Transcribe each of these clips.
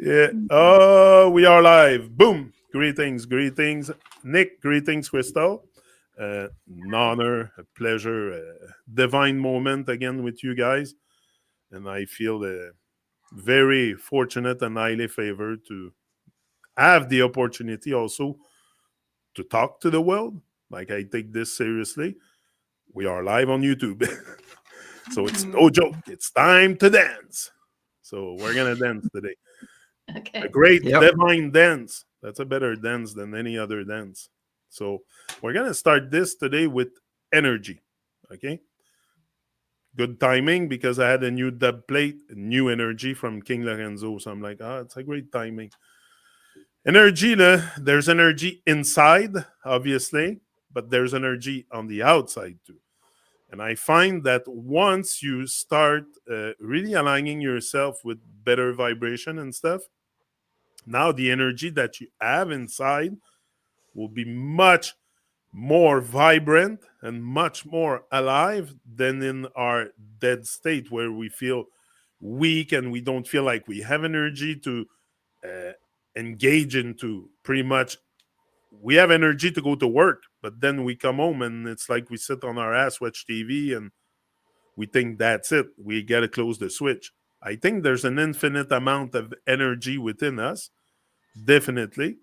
Yeah. Oh, we are live. Boom. Greetings, greetings, Nick. Greetings, Crystal. An honor, a pleasure, a divine moment again with you guys, and I feel very fortunate and highly favored to have the opportunity also to talk to the world. Like I take this seriously. We are live on YouTube, so it's no joke. It's time to dance. So we're gonna dance today. A Okay. great Yep. divine dance. That's a better dance than any other dance. So we're gonna start this today with energy. Okay. Good timing because I had a new dub plate, new energy from King Lorenzo. So I'm like, it's a great timing. Energy, there's energy inside, obviously, but there's energy on the outside too. And I find that once you start really aligning yourself with better vibration and stuff, now the energy that you have inside will be much more vibrant and much more alive than in our dead state where we feel weak and we don't feel like we have energy to uh, engage into pretty much. We have energy to go to work, but then we come home and it's like we sit on our ass, watch TV, and we think that's it. We got to close the switch. I think there's an infinite amount of energy within us, definitely.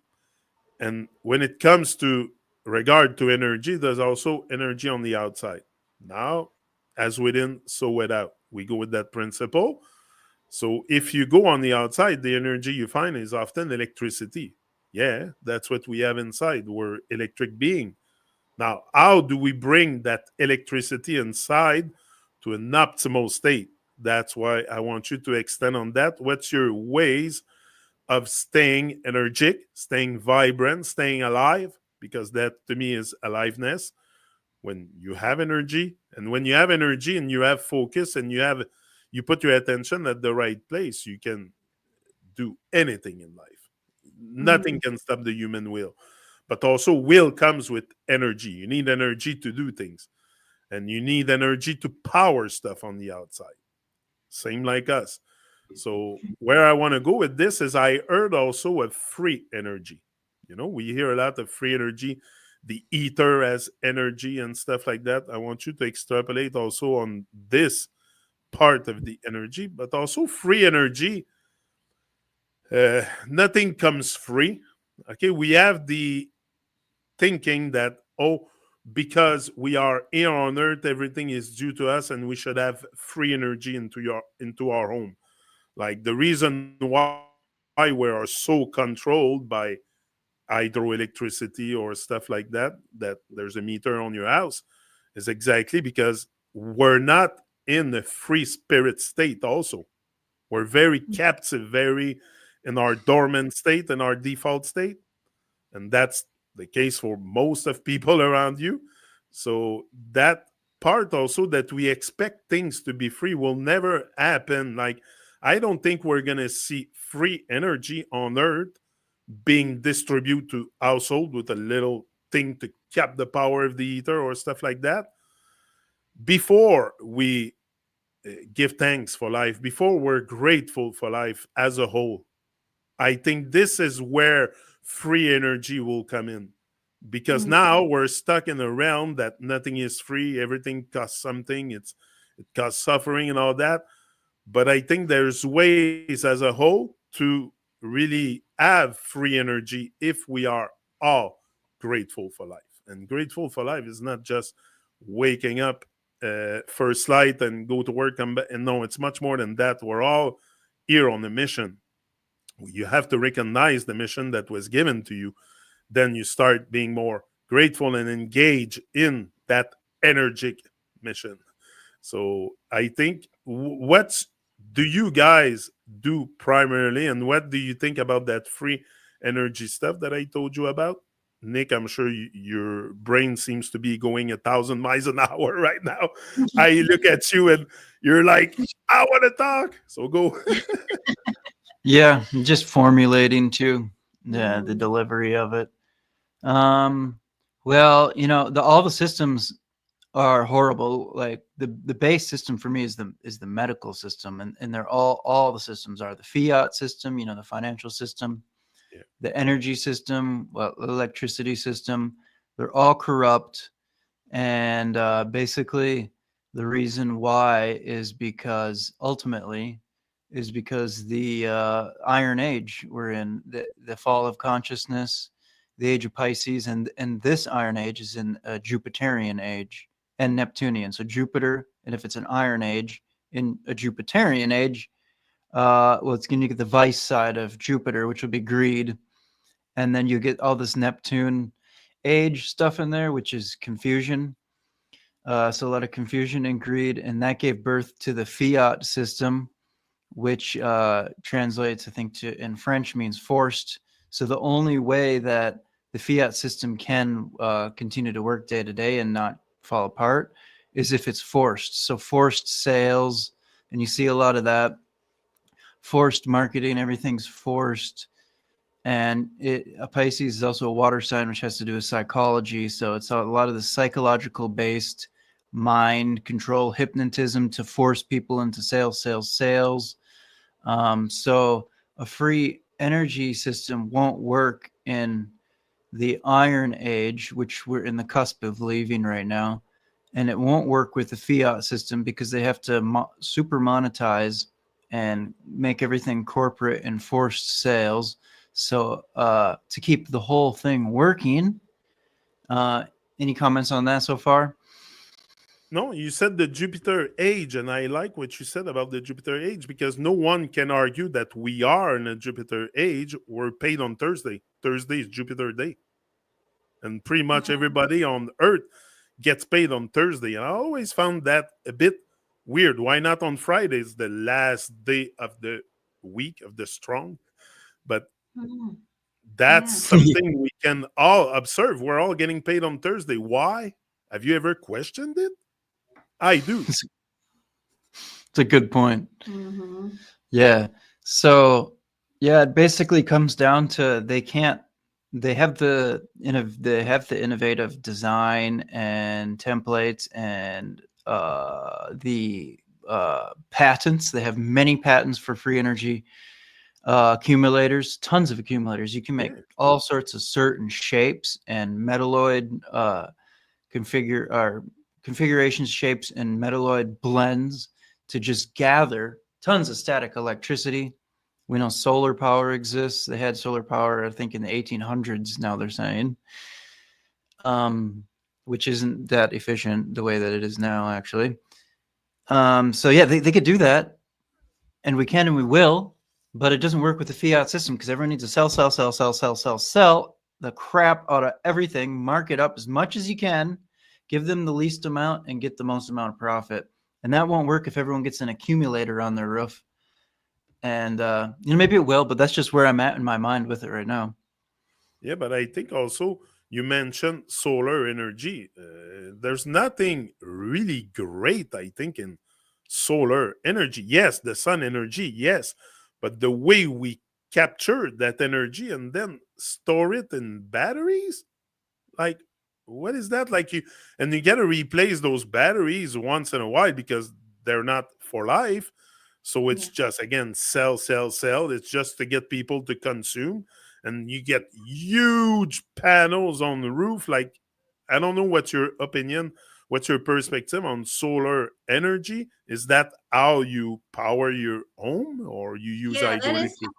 And when it comes to regard to energy, there's also energy on the outside. Now, as within, so without. We go with that principle. So if you go on the outside, the energy you find is often electricity. Yeah, that's what we have inside. We're electric being. Now, how do we bring that electricity inside to an optimal state? That's why I want you to extend on that. What's your ways of staying energetic, staying vibrant, staying alive, because that to me is aliveness. When you have energy, and when you have energy and you have focus and you put your attention at the right place, you can do anything in life. Nothing Mhm. can stop the human will. But also will comes with energy. You need energy to do things. And you need energy to power stuff on the outside. Same like us. So where I want to go with this is I heard also of free energy. You know, we hear a lot of free energy, the ether as energy and stuff like that. I want you to extrapolate also on this part of the energy, but also free energy. Nothing comes free. Okay, we have the thinking that, oh, because we are here on earth, everything is due to us and we should have free energy into our home. Like the reason why we are so controlled by hydroelectricity or stuff like that, that there's a meter on your house, is exactly because we're not in a free spirit state also. We're very captive, very in our dormant state, in our default state. And that's the case for most of people around you. So that part also that we expect things to be free will never happen. Like I don't think we're gonna see free energy on earth being distributed to household with a little thing to cap the power of the ether or stuff like that before we give thanks for life, before we're grateful for life as a whole. I think this is where free energy will come in because Mhm. now we're stuck in a realm that nothing is free, everything costs something, it costs suffering and all that. But I think there's ways as a whole to really have free energy if we are all grateful for life. And grateful for life is not just waking up first light and go to work, come back. And no, it's much more than that. We're all here on a mission. You have to recognize the mission that was given to you. Then you start being more grateful and engage in that energetic mission. So I think what's do you guys do primarily, and what do you think about that free energy stuff that I told you about? Nick, I'm sure your brain seems to be going 1,000 miles an hour right now. I look at you and you're like, I want to talk. So go. Yeah, just formulating too the delivery of it. Um, well, all the systems are horrible. Like the base system for me is the medical system, and they're all the systems are the fiat system, the financial system, Yeah. the energy system, well, electricity system. They're all corrupt, and basically the reason why is because ultimately is because the Iron Age we're in, the fall of consciousness, the age of Pisces, and this Iron Age is in a Jupiterian age and Neptunian. So Jupiter, and if it's an Iron Age in a Jupiterian age, well, it's going to get the vice side of Jupiter, which would be greed, and then you get all this Neptune age stuff in there, which is confusion. So a lot of confusion and greed, and that gave birth to the fiat system, which translates, I think, to in French means forced. So the only way that the fiat system can continue to work day to day and not fall apart is if it's forced. So forced sales, and you see a lot of that. Forced marketing, everything's forced. And a Pisces is also a water sign, which has to do with psychology. So it's a lot of the psychological based mind control, hypnotism to force people into sales. So a free energy system won't work in the Iron Age, which we're in the cusp of leaving right now. And it won't work with the fiat system because they have to super monetize and make everything corporate and forced sales. So to keep the whole thing working, any comments on that so far? No, you said the Jupiter age, and I like what you said about the Jupiter age because no one can argue that we are in a Jupiter age. We're paid on Thursday. Thursday is Jupiter day. And pretty much everybody on Earth gets paid on Thursday. And I always found that a bit weird. Why not on Fridays, the last day of the week of the strong? But Mhm. that's Yeah. something we can all observe. We're all getting paid on Thursday. Why? Have you ever questioned it? I do. It's a good point. Mhm. Yeah. So yeah, it basically comes down to they have the innovative design and templates and the patents. They have many patents for free energy accumulators, tons of accumulators. You can make Yeah. all sorts of certain shapes and metalloid configurations, shapes, and metalloid blends to just gather tons of static electricity. We know solar power exists. They had solar power, I think, in the 1800s. Now they're saying, which isn't that efficient the way that it is now, actually. So yeah, they could do that, and we can and we will, but it doesn't work with the fiat system because everyone needs to sell the crap out of everything, mark it up as much as you can, give them the least amount, and get the most amount of profit. And that won't work if everyone gets an accumulator on their roof. And maybe it will, but that's just where I'm at in my mind with it right now. Yeah, but I think also you mentioned solar energy. There's nothing really great, I think, in solar energy. Yes, the sun energy, yes, but the way we capture that energy and then store it in batteries, like, what is that? Like, you got to replace those batteries once in a while because they're not for life. So it's Yeah. just, again, sell, sell, sell. It's just to get people to consume. And you get huge panels on the roof. Like, I don't know what's your opinion, what's your perspective on solar energy. Is that how you power your home, or you use Yeah, hydroelectric?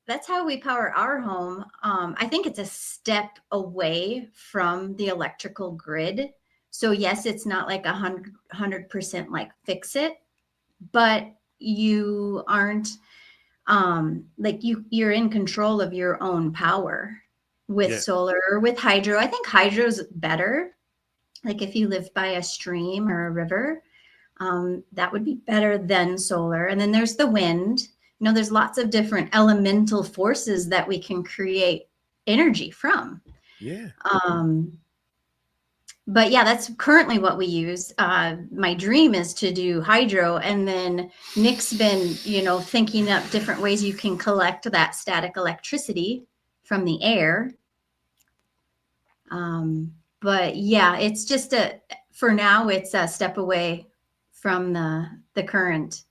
that's how we power our home. I think it's a step away from the electrical grid. So yes, it's not like 100% like fix it, but you aren't like you're in control of your own power with Yeah, solar or with hydro. I think hydro's better. Like if you live by a stream or a river, that would be better than solar. And then there's the wind. There's lots of different elemental forces that we can create energy from. yeah, Um, but yeah, that's currently what we use. My dream is to do hydro, and then Nick's been, thinking up different ways you can collect that static electricity from the air. But yeah, it's just for now, it's a step away from the current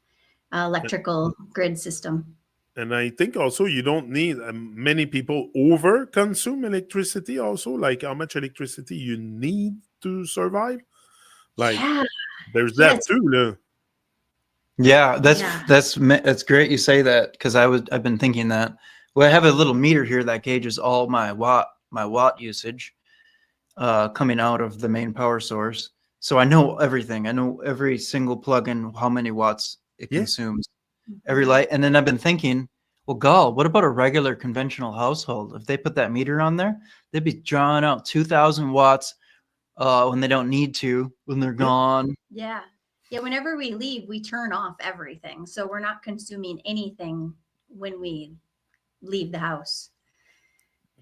electrical grid system. And I think also you don't need many people over consume electricity. Also, like how much electricity you need to survive. Like Yeah, there's yeah, that too. Yeah, yeah, that's great you say that, because I've been thinking that. Well, I have a little meter here that gauges all my watt usage coming out of the main power source. So I know everything. I know every single plug-in, how many watts it Yeah, consumes, every light. And then I've been thinking, well, gall, what about a regular conventional household? If they put that meter on there, they'd be drawing out 2,000 watts when they don't need to, when they're yeah. gone. yeah, yeah. Whenever we leave, we turn off everything, so we're not consuming anything when we leave the house.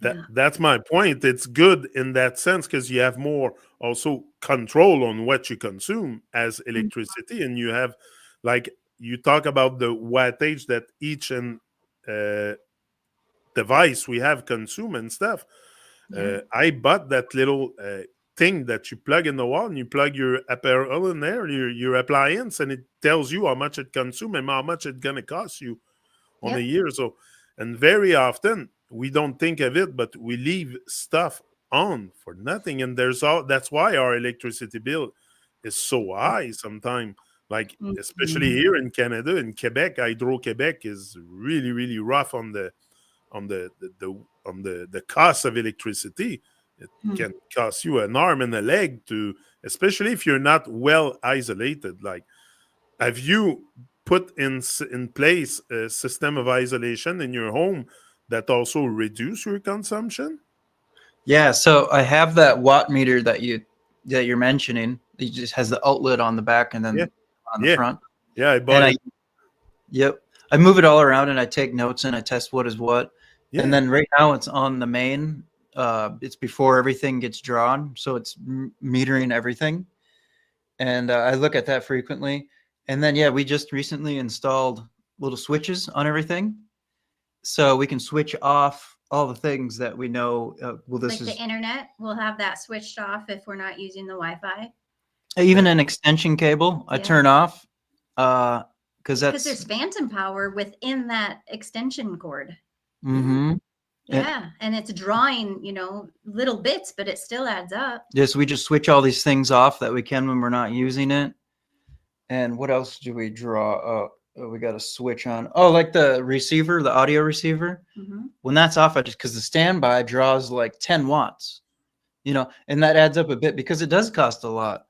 Yeah, That's my point. It's good in that sense because you have more also control on what you consume as electricity, and you have like you talk about the wattage that each and uh, device we have consume and stuff. yeah, I bought that little thing that you plug in the wall and you plug your apparel in there, your appliance, and it tells you how much it consumes and how much it's gonna cost you on a yep. year. So, and very often we don't think of it, but we leave stuff on for nothing. And that's why our electricity bill is so high sometimes. Like especially Mhm. here in Canada, in Quebec, Hydro Quebec is really, really rough on the cost of electricity. It Hmm. can cost you an arm and a leg to, especially if you're not well isolated. Like, have you put in place a system of isolation in your home that also reduce your consumption? Yeah, so I have that watt meter that you're mentioning. It just has the outlet on the back and Yeah, then on the yeah, front. yeah. I And bought it. yep, I move it all around and I take notes and I test what is what. And Yeah, then right now it's on the main. It's before everything gets drawn, so it's metering everything. And I look at that frequently. And then yeah, we just recently installed little switches on everything, so we can switch off all the things that we know. Well, this Like the is internet, we'll have that switched off if we're not using the Wi-Fi. even yeah, an extension cable I Yeah, turn off, because because that's there's phantom power within that extension cord. Yeah, mm-hmm. And yeah, and it's drawing, little bits, but it still adds up. yes, we just switch all these things off that we can when we're not using it. And what else do we draw? We got a switch on. Oh, like the receiver, the audio receiver. Hmm. When that's off, I just because the standby draws like 10 watts, and that adds up a bit because it does cost a lot.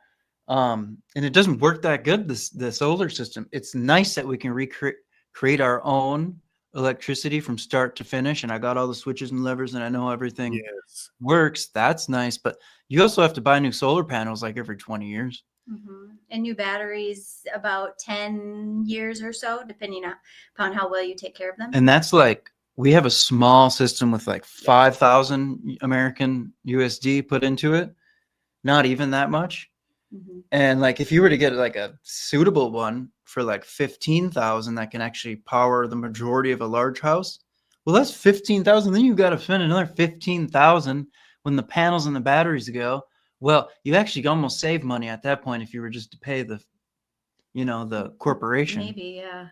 And it doesn't work that good. The solar system. It's nice that we can create our own electricity from start to finish. And I got all the switches and levers, and I know everything yes. works. That's nice. But you also have to buy new solar panels like every 20 years. Hmm. And new batteries about 10 years or so, depending upon how well you take care of them. And that's like we have a small system with like 5,000 American USD put into it. Not even that much. Hmm. And like if you were to get like a suitable one for like 15,000 that can actually power the majority of a large house, well, that's 15,000. Then you've got to spend another 15,000 when the panels and the batteries go. Well, you actually almost save money at that point if you were just to pay the corporation. Maybe, yeah.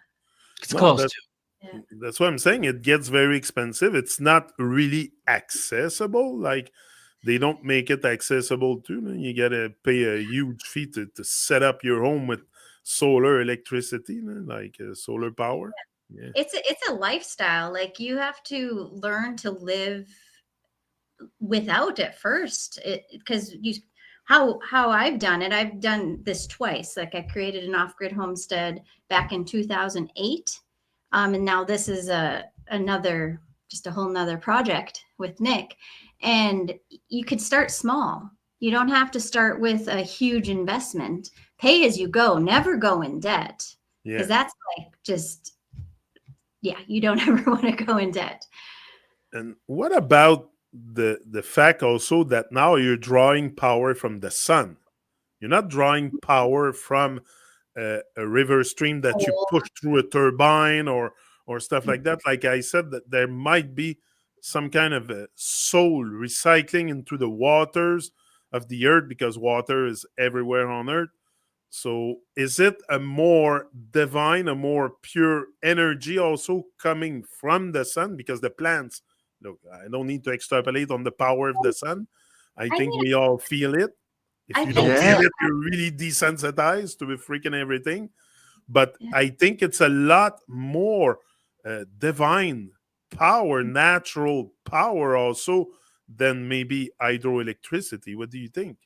It's No, close to. Yeah. that's what I'm saying. It gets very expensive. It's not really accessible. Like they don't make it accessible to. You gotta pay a huge fee to set up your home with solar electricity, like solar power. Yeah, It's a lifestyle. Like you have to learn to live without at first, because how I've done it, I've done this twice. Like I created an off-grid homestead back in 2008, and now this is just a whole nother project with Nick. And you could start small. You don't have to start with a huge investment. Pay as you go, never go in debt, yeah. because that's like just, yeah, you don't ever want to go in debt. And what about the fact also that now you're drawing power from the sun? You're not drawing power from a river stream that you Coal. push through a turbine or stuff like that. Like I said, that there might be some kind of soul recycling into the waters of the earth because water is everywhere on earth. So is it a more divine, a more pure energy also coming from the sun? Because the plants, look, I don't need to extrapolate on the power of the sun. I I think mean, we all feel it. If I you think don't Yeah. feel so. it, you're really desensitized to freaking everything. But Yeah. I think it's a lot more divine power, natural power also than maybe hydroelectricity. What do you think?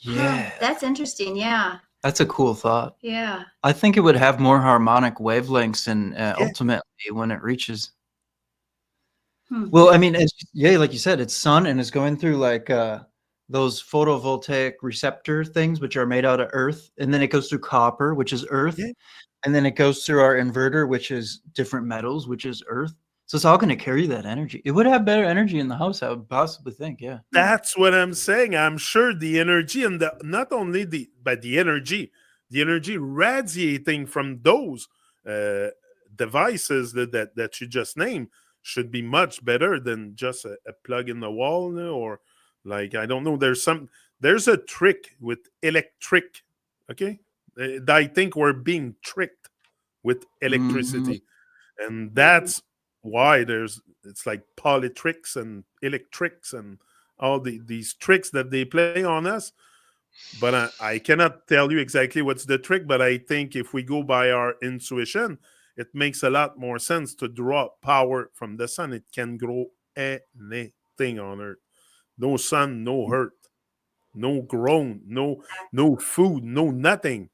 Yeah. That's interesting. Yeah. That's a cool thought. Yeah. I think it would have more harmonic wavelengths and Yeah, ultimately when it reaches. Hmm. Well, I mean, yeah, like you said, it's sun and it's going through like those photovoltaic receptor things, which are made out of earth. And then it goes through copper, which is earth. yeah. And then it goes through our inverter, which is different metals, which is earth. So it's all going to carry that energy. It would have better energy in the house, I would possibly think. Yeah. That's what I'm saying. I'm sure the energy and the not only the energy radiating from those uh, devices that you just named should be much better than just a plug in the wall, you know, or like I don't know. There's a trick with electric. Okay, I think we're being tricked with Mhm. electricity, and that's why there's it's like politricks and electrics and all these tricks that they play on us. But I cannot tell you exactly what's the trick, but I think if we go by our intuition, it makes a lot more sense to draw power from the sun. It can grow anything on earth. No sun, no earth, no grown, no food, no nothing.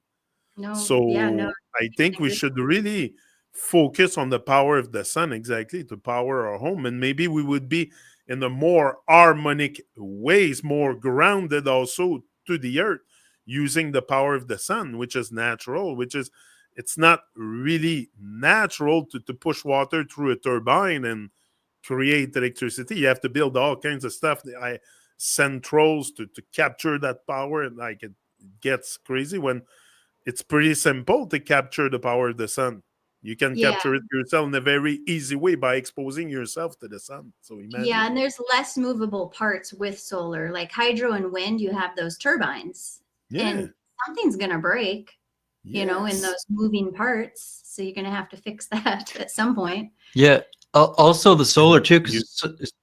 No. Yeah. No. So I think I we agree. should really focus on the power of the sun exactly to power our home. And maybe we would be in a more harmonic ways, more grounded also to the earth using the power of the sun, which is natural, which is it's not really natural to push water through a turbine and create electricity. You have to build all kinds of stuff. Centrals to capture that power, and like it gets crazy when it's pretty simple to capture the power of the sun. You can Yeah. capture it yourself in a very easy way by exposing yourself to the sun. So Yeah. imagine. And there's less movable parts with solar, like hydro and wind. You have those turbines, Yeah. and something's going to break, in Yes. those moving parts. So you're going to have to fix that at some point. Yeah. Also, the solar And too, you because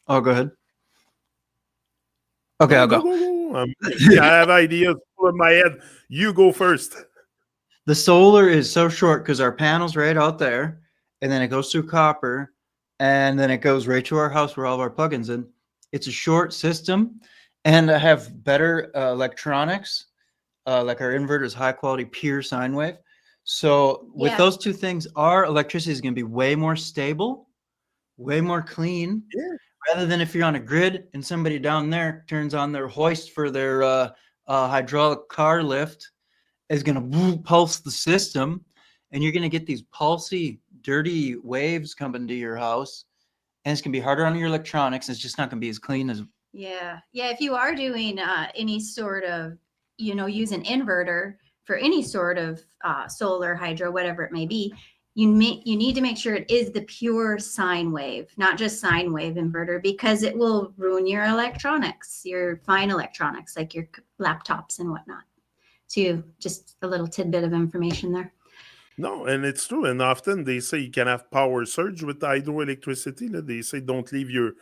oh, go ahead. Okay, no I'll go go. go go. Me, I have ideas full in my head. You go first. The solar is so short because our panel's right out there, and then it goes through copper, and then it goes right to our house where all of our plugins in. It's a short system, and I have better electronics, like our inverter is high quality pure sine wave. So with Yeah. those two things, our electricity is going to be way more stable, way more clean, Yeah. rather than if you're on a grid and somebody down there turns on their hoist for their hydraulic car lift is going to pulse the system, and you're going to get these pulsy, dirty waves coming to your house, and it's going to be harder on your electronics. It's just not going to be as clean as. Yeah. Yeah. If you are doing any sort of, use an inverter for any sort of solar, hydro, whatever it may be, you need to make sure it is the pure sine wave, not just sine wave inverter, because it will ruin your electronics, your fine electronics, like your laptops and whatnot. So just a little tidbit of information there. No, and it's true. And often they say you can have power surge with hydroelectricity. They say don't leave your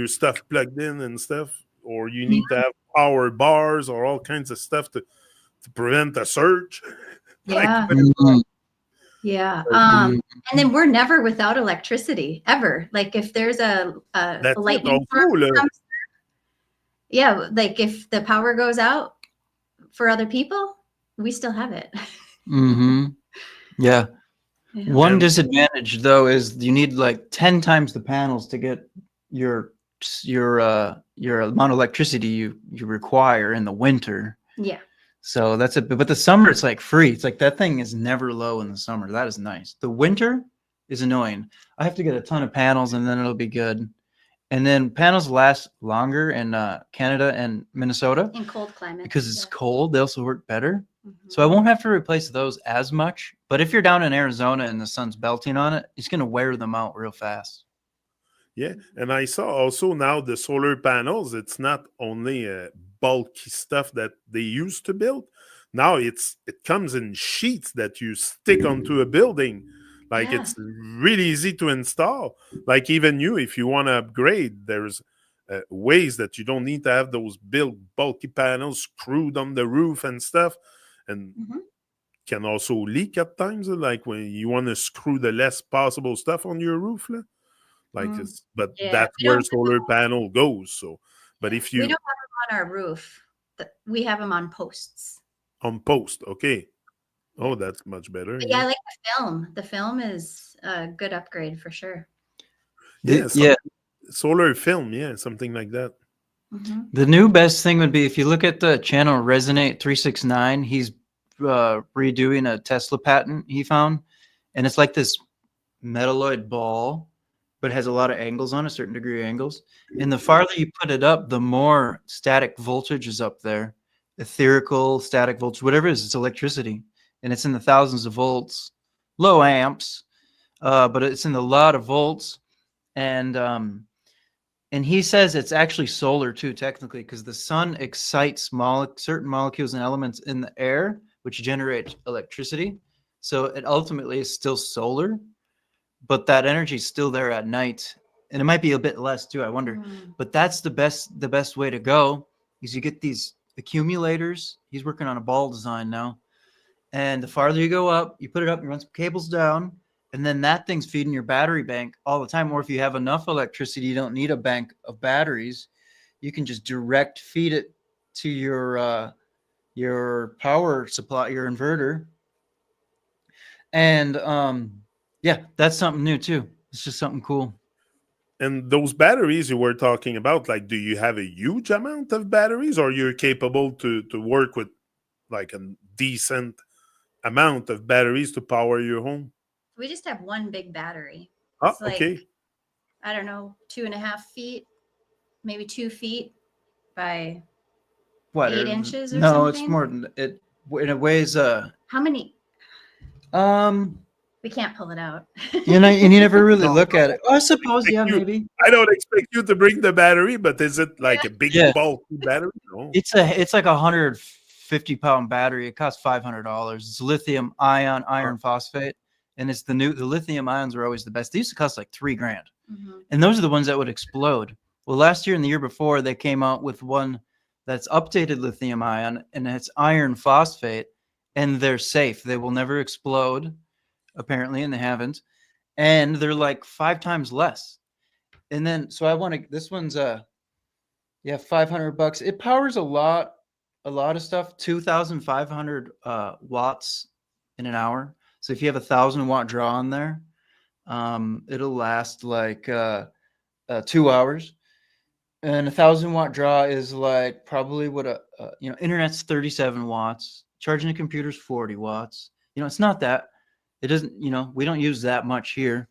stuff plugged in and stuff, or you Yeah. need to have power bars or all kinds of stuff to prevent a surge. Like, Yeah. Yeah. Mhm. And then we're never without electricity ever. Like if there's a that's it. lightning storm Also, that comes, yeah, like if the power goes out for other people, we still have it. Yeah. Yeah. One and disadvantage though is you need like 10 times the panels to get your your amount of electricity you require in the winter. Yeah. So that's it. But the summer it's like free. It's like that thing is never low in the summer. That is nice. The winter is annoying. I have to get a ton of panels and then it'll be good. And then panels last longer in Canada and Minnesota In cold climates. because it's Yeah. cold. They also work better. Mhm. So I won't have to replace those as much. But if you're down in Arizona and the sun's belting on it, it's going to wear them out real fast. yeah, and I saw also now the solar panels. It's not only bulky stuff that they used to build. Now it comes in sheets that you stick onto a building. Like Yeah. it's really easy to install. Like even you, if you want to upgrade, there's ways that you don't need to have those big bulky panels screwed on the roof and stuff. And Mhm. can also leak at times, like when you want to screw the less possible stuff on your roof. Like Mm. it's, but Yeah, that's where solar panel goes. So, but if we you don't have them on our roof. We have them on posts. on post, okay. Yeah. Oh, that's much better. But yeah, I Yeah. like the film. The film is a good upgrade for sure. Yeah. Yeah. Solar film. Yeah. Something like that. Mhm. The new best thing would be if you look at the channel Resonate 369, he's redoing a Tesla patent he found. And it's like this metalloid ball, but it has a lot of angles on a certain degree of angles. And the farther you put it up, the more static voltage is up there. Etherical, static voltage, whatever it is, it's electricity. And it's in the thousands of volts, low amps, but it's in a lot of volts. And he says it's actually solar too, technically, because the sun excites certain molecules and elements in the air, which generate electricity. So it ultimately is still solar, but that energy is still there at night, and it might be a bit less too, I wonder. Mm. But that's the best way to go is you get these accumulators. He's working on a ball design now, and the farther you go up, you put it up, you run some cables down, and then that thing's feeding your battery bank all the time. Or if you have enough electricity, you don't need a bank of batteries. You can just direct feed it to your power supply, your inverter. And yeah, that's something new too. It's just something cool. And those batteries you were talking about, like, do you have a huge amount of batteries, or you're capable to work with like a decent amount of batteries to power your home? We just have one big battery. Ah, It's like, okay. I don't know, 2.5 feet, maybe 2 feet by What? 8 inches or No, it's something. more than it. And it weighs How many? um We can't pull it out. and you never really No, look at it. Oh, I suppose, expect yeah, you. maybe. I don't expect you to bring the battery, but is it like a big Yeah, bulky battery? No. it's like 150-pound battery. It costs $500. It's lithium ion iron phosphate, and it's the lithium ions are always the best. They used to cost like $3,000, Mhm. and those are the ones that would explode. Well, last year and the year before, they came out with one that's updated lithium ion, and it's iron phosphate, and they're safe. They will never explode, apparently, and they haven't. And they're like 5 times less. And then, so I want to. This one's yeah, $500. It powers a lot of stuff. 2,500 watts in an hour. So if you have 1,000-watt draw on there, it'll last like 2 hours. And 1,000-watt draw is like probably what internet's 37 watts. Charging a computer's 40 watts. It's not that. It doesn't. We don't use that much here.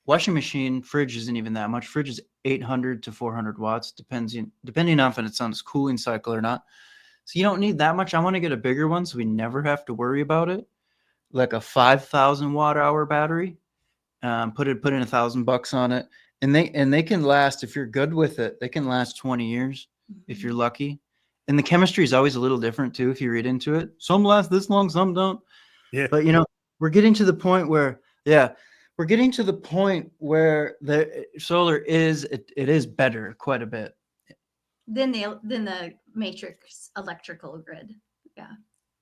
Washing machine, fridge isn't even that much. Fridge is 800 to 400 watts, depending on if it's on its cooling cycle or not. So you don't need that much. I want to get a bigger one so we never have to worry about it, like a 5,000 watt hour battery. Put in $1,000 on it, and they can last, if you're good with it. They can last 20 years if you're lucky. And the chemistry is always a little different too if you read into it. Some last this long, some don't. Yeah. But we're getting to the point where the solar it is better quite a bit. Than the matrix electrical grid. Yeah.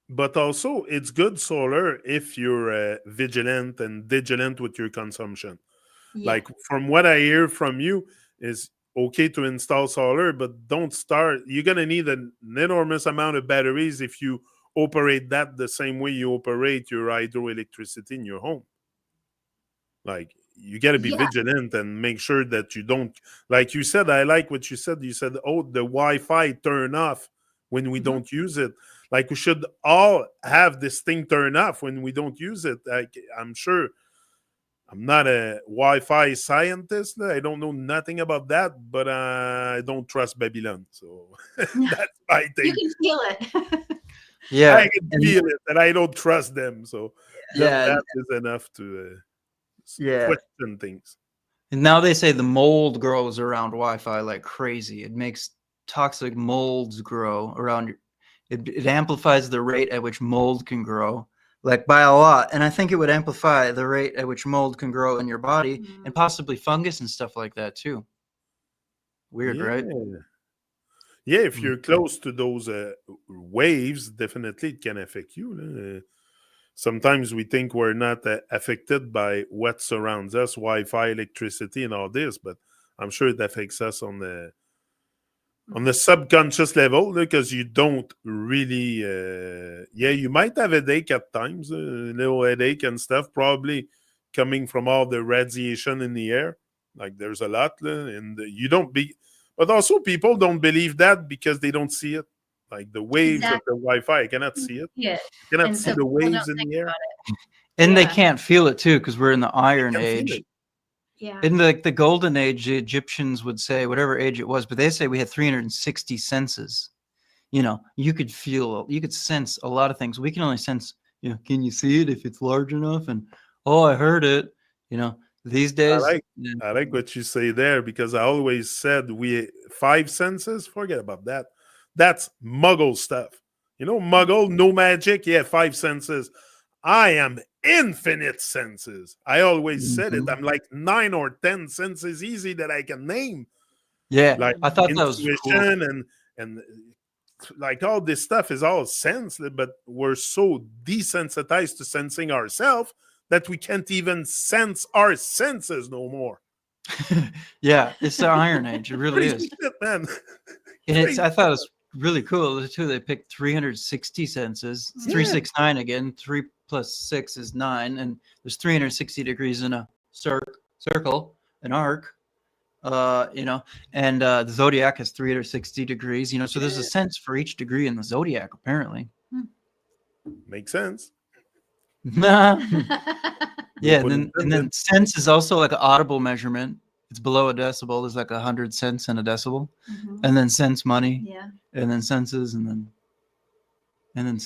But also, it's good solar if you're vigilant and vigilant with your consumption. Yeah. Like from what I hear from you, is okay to install solar, but don't start. You're gonna need an enormous amount of batteries if you operate that the same way you operate your hydroelectricity in your home. Like you got to be Yeah. vigilant and make sure that you don't. Like you said, I like what you said. You said, "Oh, the Wi-Fi turn off when we Mhm. don't use it." Like we should all have this thing turn off when we don't use it. Like I'm sure I'm not a Wi-Fi scientist. I don't know nothing about that, but I don't trust Babylon. So that's my You thing. can feel it. Yeah, I can feel it, and I don't trust them. So yeah, that is enough to yeah. question things. And now they say the mold grows around Wi-Fi like crazy. It makes toxic molds grow around your, it amplifies the rate at which mold can grow, like by a lot. And I think it would amplify the rate at which mold can grow in your body and possibly fungus and stuff like that too. Weird, Yeah. right? Yeah, if you're close to those waves, definitely it can affect you. Sometimes we think we're not affected by what surrounds us, Wi-Fi, electricity, and all this, but I'm sure it affects us on the subconscious level, because you don't really. You might have a headache at times, a little headache and stuff, probably coming from all the radiation in the air. Like there's a lot, and you don't be. But also, people don't believe that because they don't see it. Like the waves of the Wi-Fi, I cannot see it. Yeah. I cannot And see so the people don't waves in think the air. about it. And they Yeah. can't feel it too, because we're in the Iron Can feel Age. it. Yeah. In the Golden Age, the Egyptians would say, whatever age it was, but they say we had 360 senses. You know, you could feel, you could sense a lot of things. We can only sense, you know, can you see it if it's large enough? And, oh, I heard it. You know, these days. I like what you say there, because I always said we 5 senses. Forget about that. That's Muggle stuff. You know, Muggle, no magic. Yeah, 5 senses. I am infinite senses. I always said it. I'm like 9 or 10 senses easy that I can name. Yeah, Like I thought that was intuition cool. and like all this stuff is all sense, but we're so desensitized to sensing ourselves that we can't even sense our senses no more. Yeah, it's the Iron Age. It really Crazy is. shit, man. And it's, I thought it was really cool too. They picked 360 senses. It's 369 again. 3 plus 6 is 9, and there's 360 degrees in a circle, an arc. You know, and the zodiac has 360 degrees. You know, so there's a sense for each degree in the zodiac, apparently. Makes sense. Yeah, No and then sense is also like an audible measurement. It's below a decibel. There's like 100 cents in a decibel, and then sense money, Yeah. and then senses, and then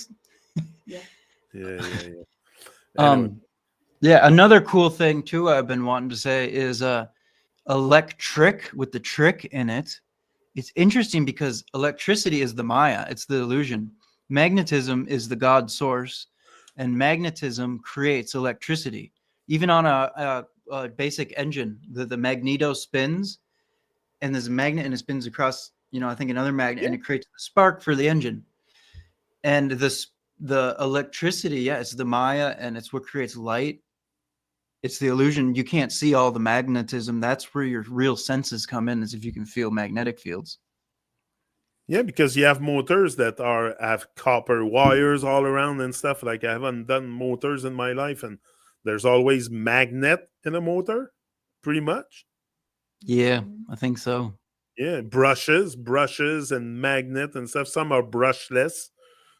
Yeah. Anyway. Yeah. Another cool thing too I've been wanting to say is electric with the trick in it. It's interesting because electricity is the Maya. It's the illusion. Magnetism is the God source, and magnetism creates electricity. Even on a basic engine, the magneto spins, and there's a magnet, and it spins across, you know, I think another magnet, and it creates a spark for the engine. And the electricity, it's the Maya, and it's what creates light. It's the illusion. You can't see all the magnetism. That's where your real senses come in, is if you can feel magnetic fields. Yeah, because you have motors that have copper wires all around and stuff. Like I haven't done motors in my life, and there's always magnet in a motor, pretty much. Yeah, I think so. Yeah, brushes and magnet and stuff. Some are brushless.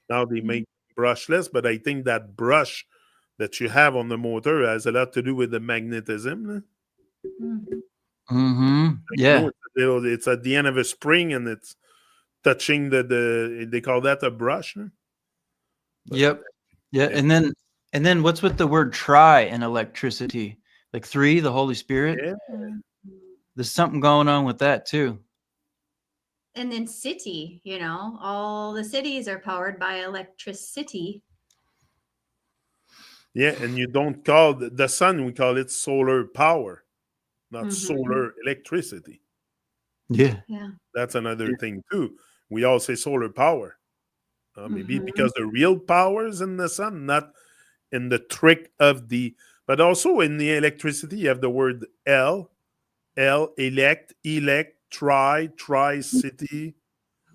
Now they make brushless, but I think that brush that you have on the motor has a lot to do with the magnetism. Mm-hmm. Yeah. It's at the end of a spring, and it's touching they call that a brush. Yep. Yeah. And then what's with the word tri and electricity? Like 3, the Holy Spirit. Yeah. There's something going on with that too. And then city, you know, all the cities are powered by electricity. Yeah, and you don't call the sun, we call it solar power, not solar electricity. Yeah. That's another thing too. We all say solar power. Maybe because the real power is in the sun, not in the trick of the. But also in the electricity, you have the word elect, tri-city.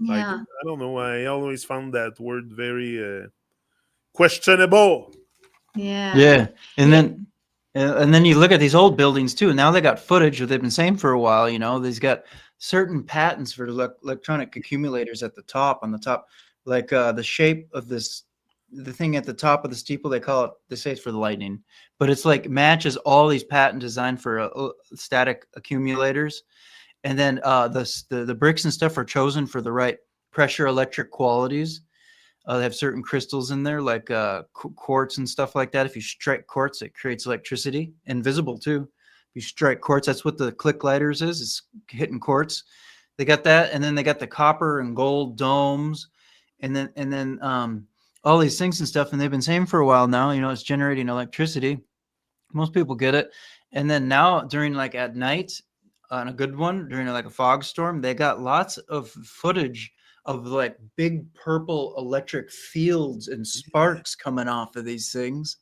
Yeah. Like, I don't know. I always found that word very questionable. Yeah. Yeah. And then you look at these old buildings too, and now they got footage that they've been saying for a while, you know, they've got certain patents for electronic accumulators at the top, on the top, like the shape of the thing at the top of the steeple, they say it's for the lightning, but it's like matches all these patent designed for static accumulators. And then the bricks and stuff are chosen for the right pressure electric qualities. They have certain crystals in there, like quartz and stuff like that. If you strike quartz, it creates electricity, invisible too. If you strike quartz, that's what the click lighters is. It's hitting quartz. They got that, and then they got the copper and gold domes, and then all these things and stuff. And they've been saying for a while now, it's generating electricity. Most people get it. And then now during like at night on a good one, during like a fog storm, they got lots of footage of like big purple electric fields and sparks coming off of these things.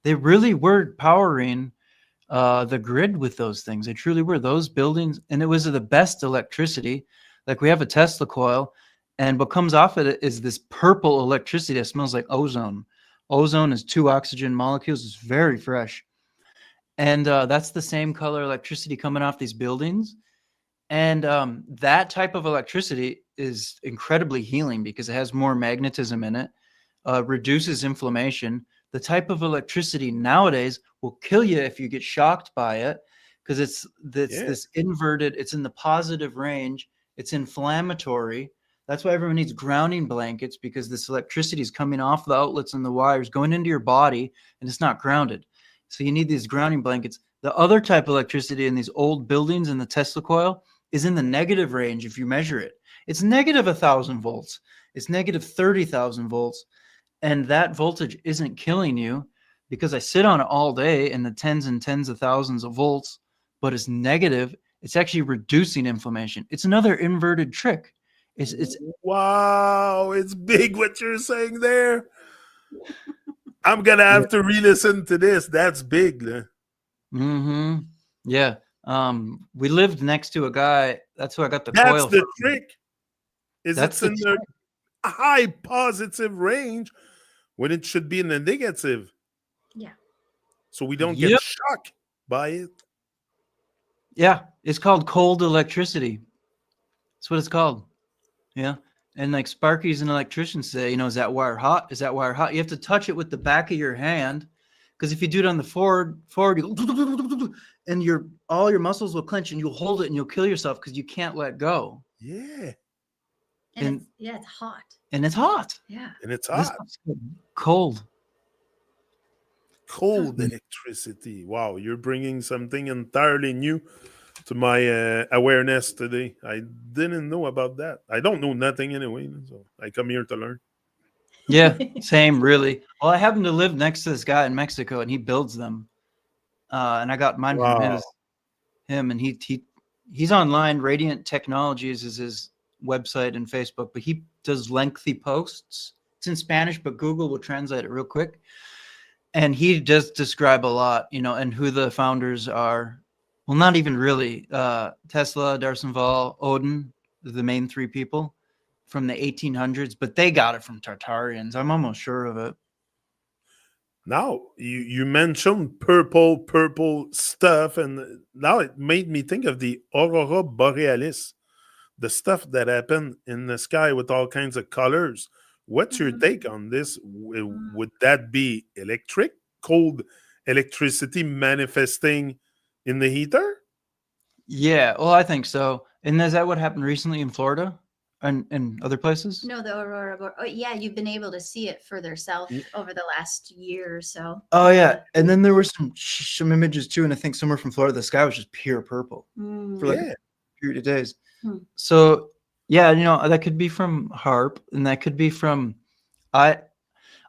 They really were powering the grid with those things. They truly were. Those buildings, and it was the best electricity. Like we have a Tesla coil, and what comes off of it is this purple electricity that smells like ozone. Ozone is 2 oxygen molecules. It's very fresh. And that's the same color electricity coming off these buildings. And that type of electricity is incredibly healing because it has more magnetism in it, reduces inflammation. The type of electricity nowadays will kill you if you get shocked by it because it's this inverted, it's in the positive range, it's inflammatory. That's why everyone needs grounding blankets, because this electricity is coming off the outlets and the wires going into your body and it's not grounded. So you need these grounding blankets. The other type of electricity in these old buildings in the Tesla coil is in the negative range if you measure it. It's negative 1,000 volts. It's negative 30,000 volts. And that voltage isn't killing you because I sit on it all day in the tens and tens of thousands of volts, but it's negative. It's actually reducing inflammation. It's another inverted trick. It's Wow, it's big what you're saying there. I'm gonna have to re-listen to this. That's big. Mm-hmm. Yeah. We lived next to a guy. That's who I got the That's coil the from. trick. Is That's it's in the high positive range when it should be in the negative. Yeah. So we don't Yep. get shocked by it. Yeah. It's called cold electricity. That's what it's called. Yeah. And like Sparky's an electrician say, is that wire hot? Is that wire hot? You have to touch it with the back of your hand. Because if you do it on the forward, you go, and all your muscles will clench and you'll hold it and you'll kill yourself because you can't let go. Yeah. And it's hot. And it's hot. Yeah. And it's This hot. one's cold. Cold electricity. Wow, you're bringing something entirely new to my awareness today. I didn't know about that. I don't know nothing anyway, so I come here to learn. Yeah, same, really. Well, I happen to live next to this guy in Mexico, and he builds them. And I got mine from him, and he's online. Radiant Technologies is his website and Facebook, but he does lengthy posts. It's in Spanish, but Google will translate it real quick. And he does describe a lot, and who the founders are. Well, not even really. Tesla, Darsenval, Odin, the main 3 people from the 1800s, but they got it from Tartarians. I'm almost sure of it. Now, you mentioned purple stuff, and now it made me think of the aurora borealis, the stuff that happened in the sky with all kinds of colors. What's your take on this? Would that be cold electricity manifesting in the heater? Yeah, well, I think so. And is that what happened recently in Florida and other places? No, the aurora. Yeah, you've been able to see it further south over the last year or so. Oh yeah, and then there were some images too, and I think somewhere from Florida, the sky was just pure purple for like a period of days. So yeah, that could be from HARP, and that could be from I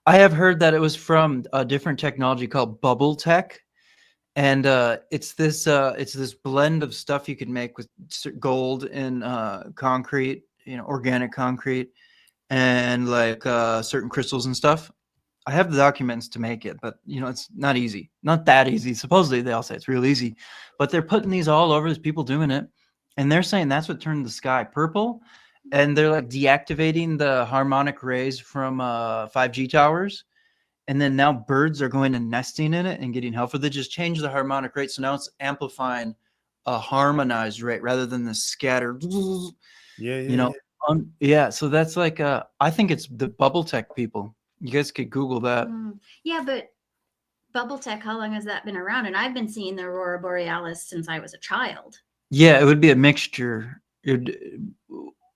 have heard that it was from a different technology called bubble tech. And it's this blend of stuff you can make with gold and concrete, organic concrete, and like certain crystals and stuff. I have the documents to make it, but it's not easy, not that easy. Supposedly they all say it's real easy, but they're putting these all over. There's people doing it, and they're saying that's what turned the sky purple, and they're like deactivating the harmonic rays from 5G towers. And then now birds are going and nesting in it and getting healthy. They just changed the harmonic rate. So now it's amplifying a harmonized rate rather than the scattered. Yeah. So that's like, I think it's the bubble tech people. You guys could Google that. Yeah, but bubble tech, how long has that been around? And I've been seeing the aurora borealis since I was a child. Yeah, it would be a mixture. It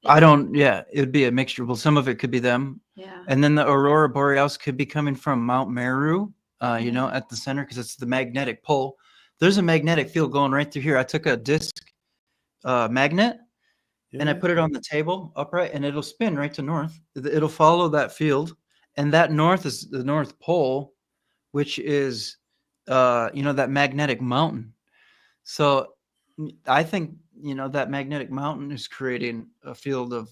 would be a mixture. Well, some of it could be them. Yeah. And then the aurora borealis could be coming from Mount Meru, at the center, because it's the magnetic pole. There's a magnetic field going right through here. I took a disc magnet, and I Yeah. put it on the table upright, and it'll spin right to north. It'll follow that field, and that north is the North Pole, which is, that magnetic mountain. So I think, that magnetic mountain is creating a field of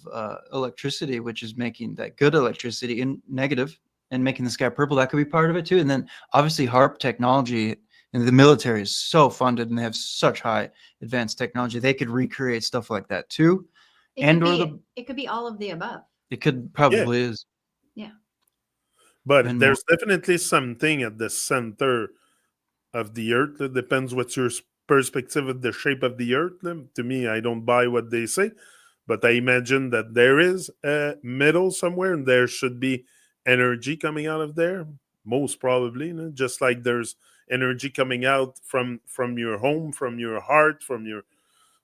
electricity, which is making that good electricity in negative and making the sky purple. That could be part of it too. And then obviously HARP technology and the military is so funded and they have such high advanced technology. They could recreate stuff like that too. It could be all of the above. It could Yeah. probably is. Yeah. But And more. there's definitely something at the center of the earth. It depends what's your perspective of the shape of the earth. To me, I don't buy what they say, but I imagine that there is a middle somewhere and there should be energy coming out of there, most probably, just like there's energy coming out from your home, from your heart, from your.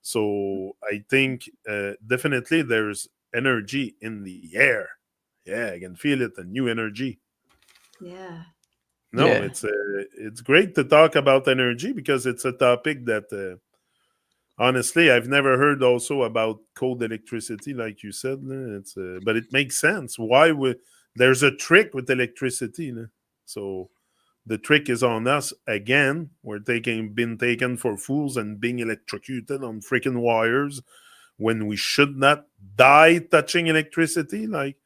So I think definitely there's energy in the air. Yeah, I can feel it, a new energy. Yeah. No, Yeah. it's great to talk about energy because it's a topic that honestly I've never heard also about cold electricity, like you said. It's but it makes sense. Why would there's a trick with electricity? So the trick is on us again. We're been taken for fools and being electrocuted on freaking wires when we should not die touching electricity. Like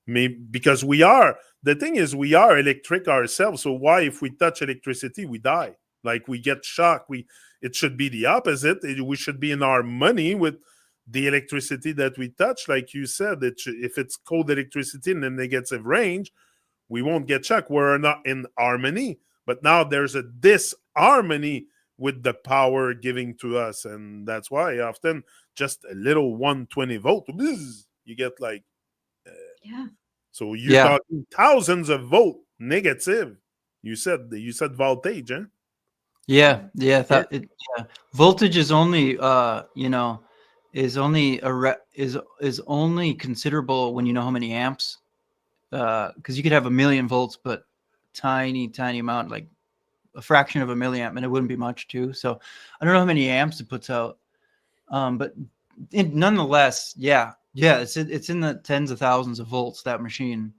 maybe because we are. The thing is, we are electric ourselves. So why, if we touch electricity, we die? Like we get shocked. It should be the opposite. We should be in harmony with the electricity that we touch. Like you said, if it's cold electricity in the negative range, we won't get shocked. We're not in harmony. But now there's a disharmony with the power giving to us, and that's why often just a little 120-volt, you get like. Yeah. So you're Yeah. talking thousands of volt negative. You said voltage, huh? Yeah. Yeah. Yeah. Yeah. Voltage is only, is only is only considerable when you know how many amps. Because you could have a million volts, but tiny amount, like a fraction of a milliamp, and it wouldn't be much too. So I don't know how many amps it puts out, but nonetheless, yeah, it's in the tens of thousands of volts, that machine,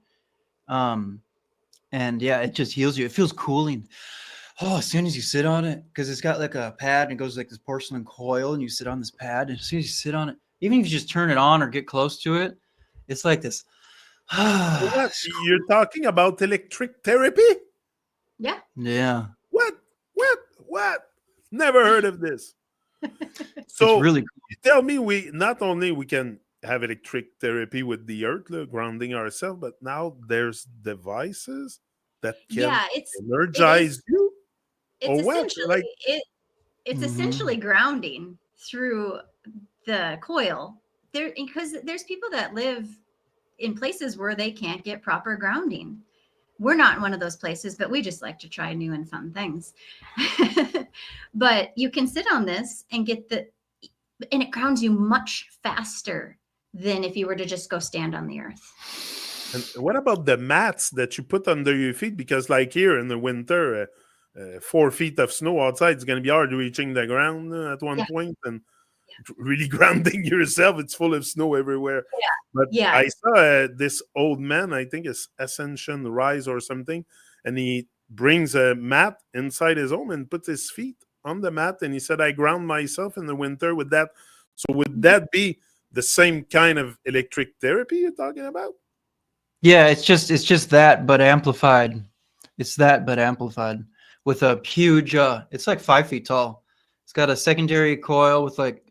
and yeah, it just heals you. It feels cooling. Oh, as soon as you sit on it, because it's got like a pad and it goes like this porcelain coil, and you sit on this pad, and as soon as you sit on it, even if you just turn it on or get close to it, it's like this. What? You're talking about electric therapy? Yeah. Yeah. What? What? Never heard of this. It's So really you tell me we not only we can have electric therapy with the earth, grounding ourselves, but now there's devices that can Yeah. It is. energize you It's or what? essentially Like, it's essentially grounding through the coil. Because there's people that live in places where they can't get proper grounding. We're not in one of those places, but we just like to try new and fun things. But you can sit on this and and it grounds you much faster than if you were to just go stand on the earth. and what about the mats that you put under your feet? Because like here in the winter, 4 feet of snow outside is going to be hard reaching the ground at one Yeah. point, and really grounding yourself. It's full of snow everywhere. But Yeah. I saw this old man, I think it's Ascension Rise or something, and he brings a mat inside his home and puts his feet on the mat, and he said, I ground myself in the winter with that. So would that be the same kind of electric therapy you're talking about? Yeah, it's just that, but amplified. It's that, but amplified with a huge. It's like 5 feet tall. It's got a secondary coil with like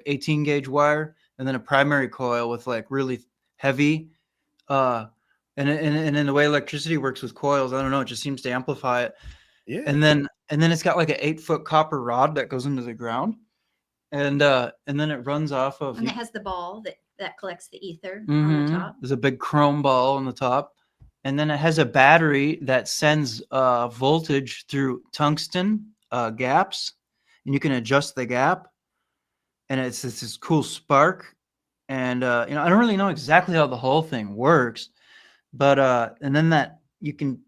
18 gauge wire, and then a primary coil with like really heavy. And then the way electricity works with coils, I don't know. It just seems to amplify it. Yeah. And then it's got like an 8-foot copper rod that goes into the ground, and then it runs off of. And it has the ball that collects the ether on the top. There's a big chrome ball on the top, and then it has a battery that sends voltage through tungsten gaps, and you can adjust the gap, and it's this cool spark. And I don't really know exactly how the whole thing works, but and then that you can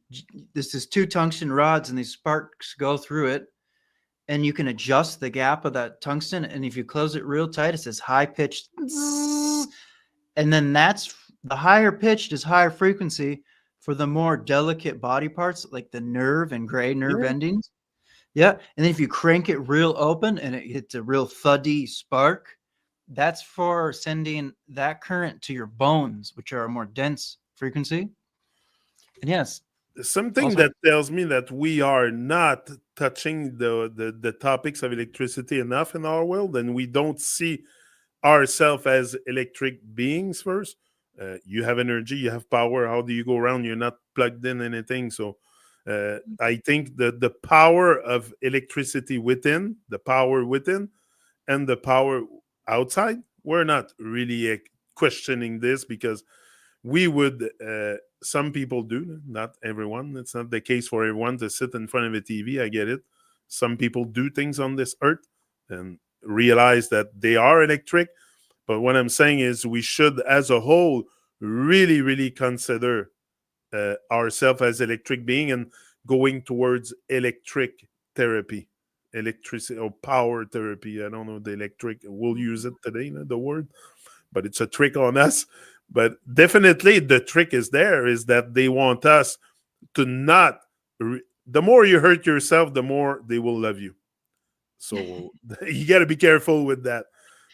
there's 2 tungsten rods, and these sparks go through it, and you can adjust the gap of that tungsten. And if you close it real tight, it says high pitched. And then that's the higher pitched is higher frequency for the more delicate body parts, like the nerve and gray nerve Yeah. endings. Yeah. And then if you crank it real open and it hits a real thuddy spark, that's for sending that current to your bones, which are a more dense frequency. And yes, Something also, that tells me that we are not touching the topics of electricity enough in our world, and we don't see ourselves as electric beings first. You have energy, you have power. How do you go around? You're not plugged in anything. So I think that the power of electricity within, the power within, and the power outside, we're not really questioning this because we would some people do, not everyone. It's not the case for everyone to sit in front of a TV. I get it. Some people do things on this earth and realize that they are electric. But what I'm saying is we should as a whole really really consider ourselves as electric being and going towards electric therapy, electricity or power therapy. I don't know the electric, we'll use it today, the word, but it's a trick on us. But definitely the trick is there, is that they want us to not the more you hurt yourself, the more they will love you. So you got to be careful with that.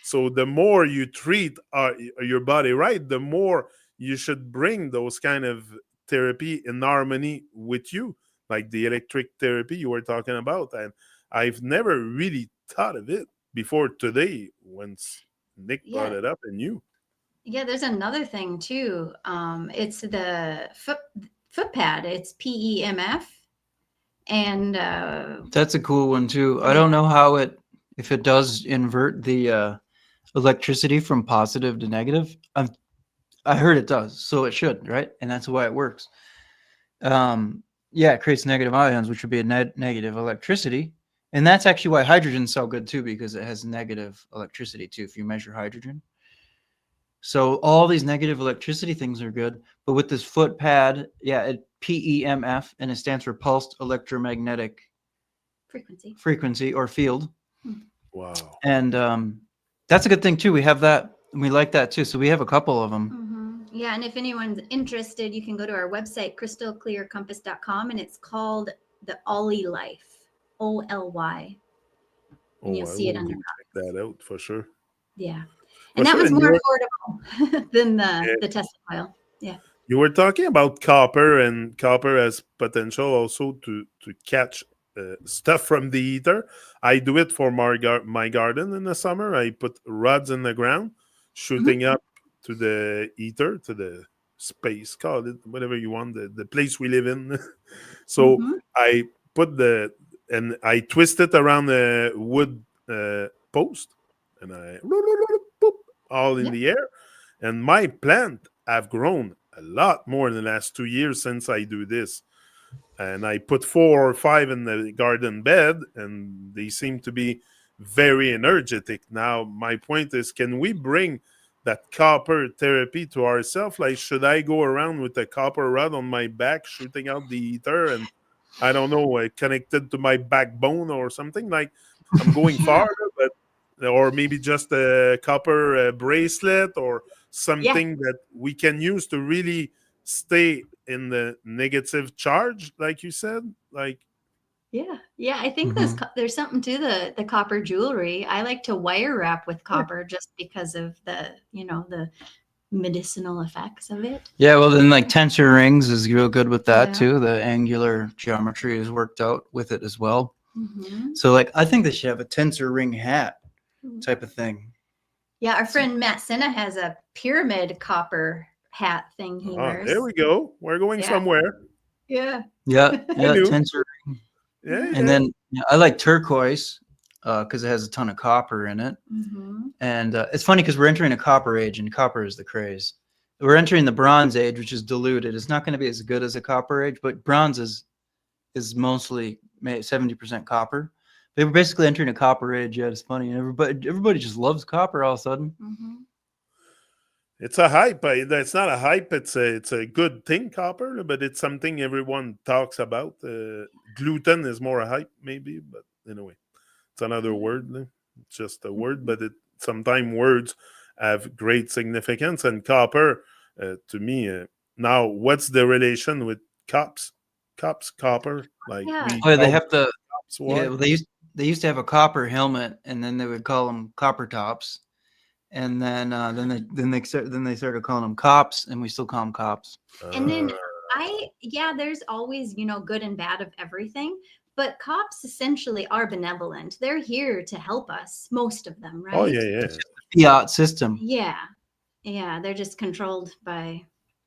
So the more you treat your body right, the more you should bring those kind of therapy in harmony with you, like the electric therapy you were talking about. And I've never really thought of it before today once Nick brought Yeah. it up and you. Yeah, there's another thing too. It's the foot pad. It's PEMF, and that's a cool one too. I don't know how if it does invert the electricity from positive to negative. I heard it does, so it should, right? And that's why it works. Yeah, it creates negative ions, which would be a negative electricity. And that's actually why hydrogen's so good too, because it has negative electricity too, if you measure hydrogen. So all these negative electricity things are good. But with this foot pad, yeah, PEMF, and it stands for pulsed electromagnetic frequency or field. Wow. And that's a good thing too. We have that. And we like that too. So we have a couple of them. Yeah, and if anyone's interested, you can go to our website, crystalclearcompass.com, and it's called the Ollie Life, OLY. And you'll see it under check that out for sure. Yeah. And that was more affordable than the Tesla coil. Yeah. You were talking about copper, and copper has potential also to catch stuff from the ether. I do it for my garden in the summer. I put rods in the ground, shooting up to the ether, to the space, call it whatever you want, the place we live in. So I put and I twist it around the wood post, and I all in the air. And my plant have grown a lot more in the last 2 years since I do this. And I put 4 or 5 in the garden bed, and they seem to be very energetic. Now, my point is, can we bring that copper therapy to ourselves? Like, should I go around with a copper rod on my back, shooting out the ether, and I don't know, connected to my backbone or something? Like, I'm going farther, but or maybe just a copper bracelet or something that we can use to really stay in the negative charge, like you said. Like, yeah, I think there's something to the copper jewelry. I like to wire wrap with copper just because of the the medicinal effects of it. Yeah, well then like tensor rings is real good with that too. The angular geometry is worked out with it as well. So like I think they should have a tensor ring hat type of thing. Yeah, our friend Matt Senna has a pyramid copper hat thing he wears. There we go. We're going somewhere. Yeah. Tensor ring. Yeah. And then I like turquoise because it has a ton of copper in it. And it's funny because we're entering a copper age, and copper is the craze. We're entering the bronze age, which is diluted. It's not going to be as good as a copper age, but bronze is mostly 70% copper. They were basically entering a copper age. Yeah, it's funny. And everybody just loves copper all of a sudden. It's a hype. It's not a hype. It's a good thing, copper, but it's something everyone talks about. Gluten is more a hype, maybe, but anyway. It's another word. It's just a word, but sometimes words have great significance. And copper, to me, now, what's the relation with cops? Cops, copper, like Yeah. we Oh, yeah, they call have to. cops Yeah, war. well, they used to have a copper helmet, and then they would call them copper tops, and then they started calling them cops, and we still call them cops. And then Uh, there's always, good and bad of everything, but cops essentially are benevolent. They're here to help us, most of them, oh right? yeah, yeah. It's just the fiat system, Yeah. Yeah, they're just controlled by,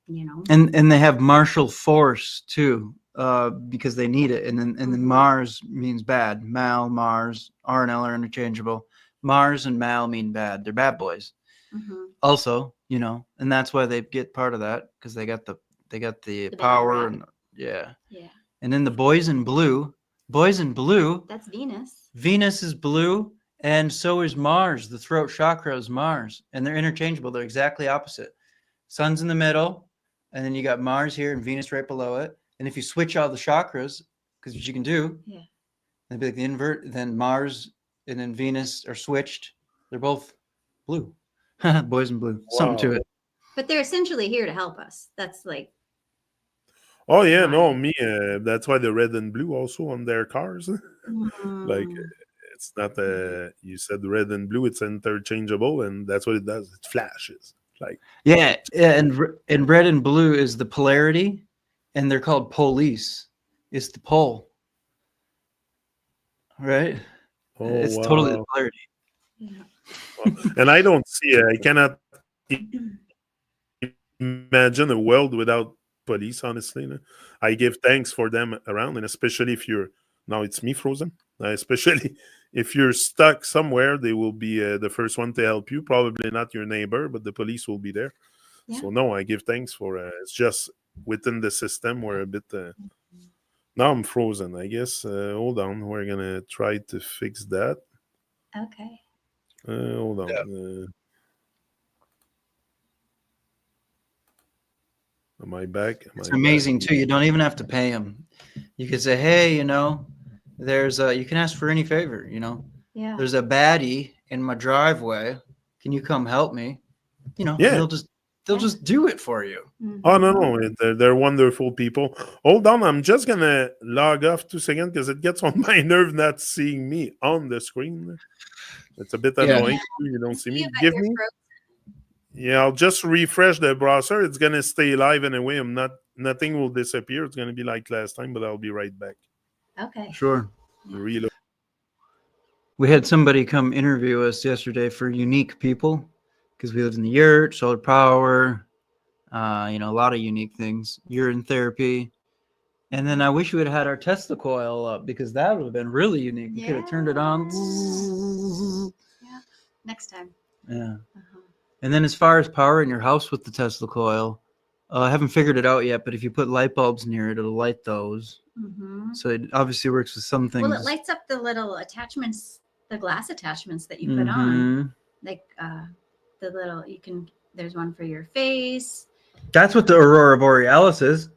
and they have martial force too, because they need it. And then Mars means bad. Mal, Mars, R and L are interchangeable. Mars and Mal mean bad. They're bad boys. Mhm. Also, and that's why they get part of that, because they got the The bad power. rap. And yeah. Yeah. And then the boys in blue, That's Venus. Venus is blue, and so is Mars. The throat chakra is Mars, and they're interchangeable. They're exactly opposite. Sun's in the middle, and then you got Mars here and Venus right below it. And if you switch all the chakras, because what you can do, Yeah. it'd be like the invert, then Mars and then Venus are switched. They're both blue. Boys in blue. Something to Wow. it. But they're essentially here to help us. That's like Oh yeah, no, my me. That's why the red and blue also on their cars. Like Mm. it's not. You said red and blue. It's interchangeable, and that's what it does. It flashes. Like Yeah, and red and blue is the polarity, and they're called police. It's the pole, right? oh It's totally the wow. polarity. Yeah. And I don't see. I cannot imagine a world without police. Honestly, no. I give thanks for them around, and especially if you're now it's me frozen. Especially if you're stuck somewhere, they will be the first one to help you. Probably not your neighbor, but the police will be there. Yeah. So no, I give thanks for. It's just within the system we're a bit. Now I'm frozen. I guess. Hold on, we're gonna try to fix that. Okay. Hold on. Yeah. Am I back? Am It's I back? amazing too. You don't even have to pay them. You could say, "Hey, you can ask for any favor. Yeah. There's a baddie in my driveway. Can you come help me?" And Yeah. they'll just do it for you. Oh no, Mhm. no, they're wonderful people. Hold on, I'm just gonna log off 2 seconds because it gets on my nerve not seeing me on the screen. It's a bit Yeah. annoying. You don't see See me. you, but Give you're me. frozen. Yeah, I'll just refresh the browser. It's gonna stay live anyway. Nothing will disappear. It's gonna be like last time, but I'll be right back. Okay. Sure. Reload. We had somebody come interview us yesterday for unique people, because we lived in the yurt, solar power, a lot of unique things, urine therapy. And then I wish we had had our Tesla coil up, because that would have been really unique. We could have turned it on. Yeah. Next time. Yeah. Uh-huh. And then as far as power in your house with the Tesla coil, I haven't figured it out yet, but if you put light bulbs near it, it'll light those. Mhm. So it obviously works with some things. Well, it lights up the little attachments, the glass attachments that you put on. Mhm. Like the little there's one for your face. That's what the Aurora Borealis is.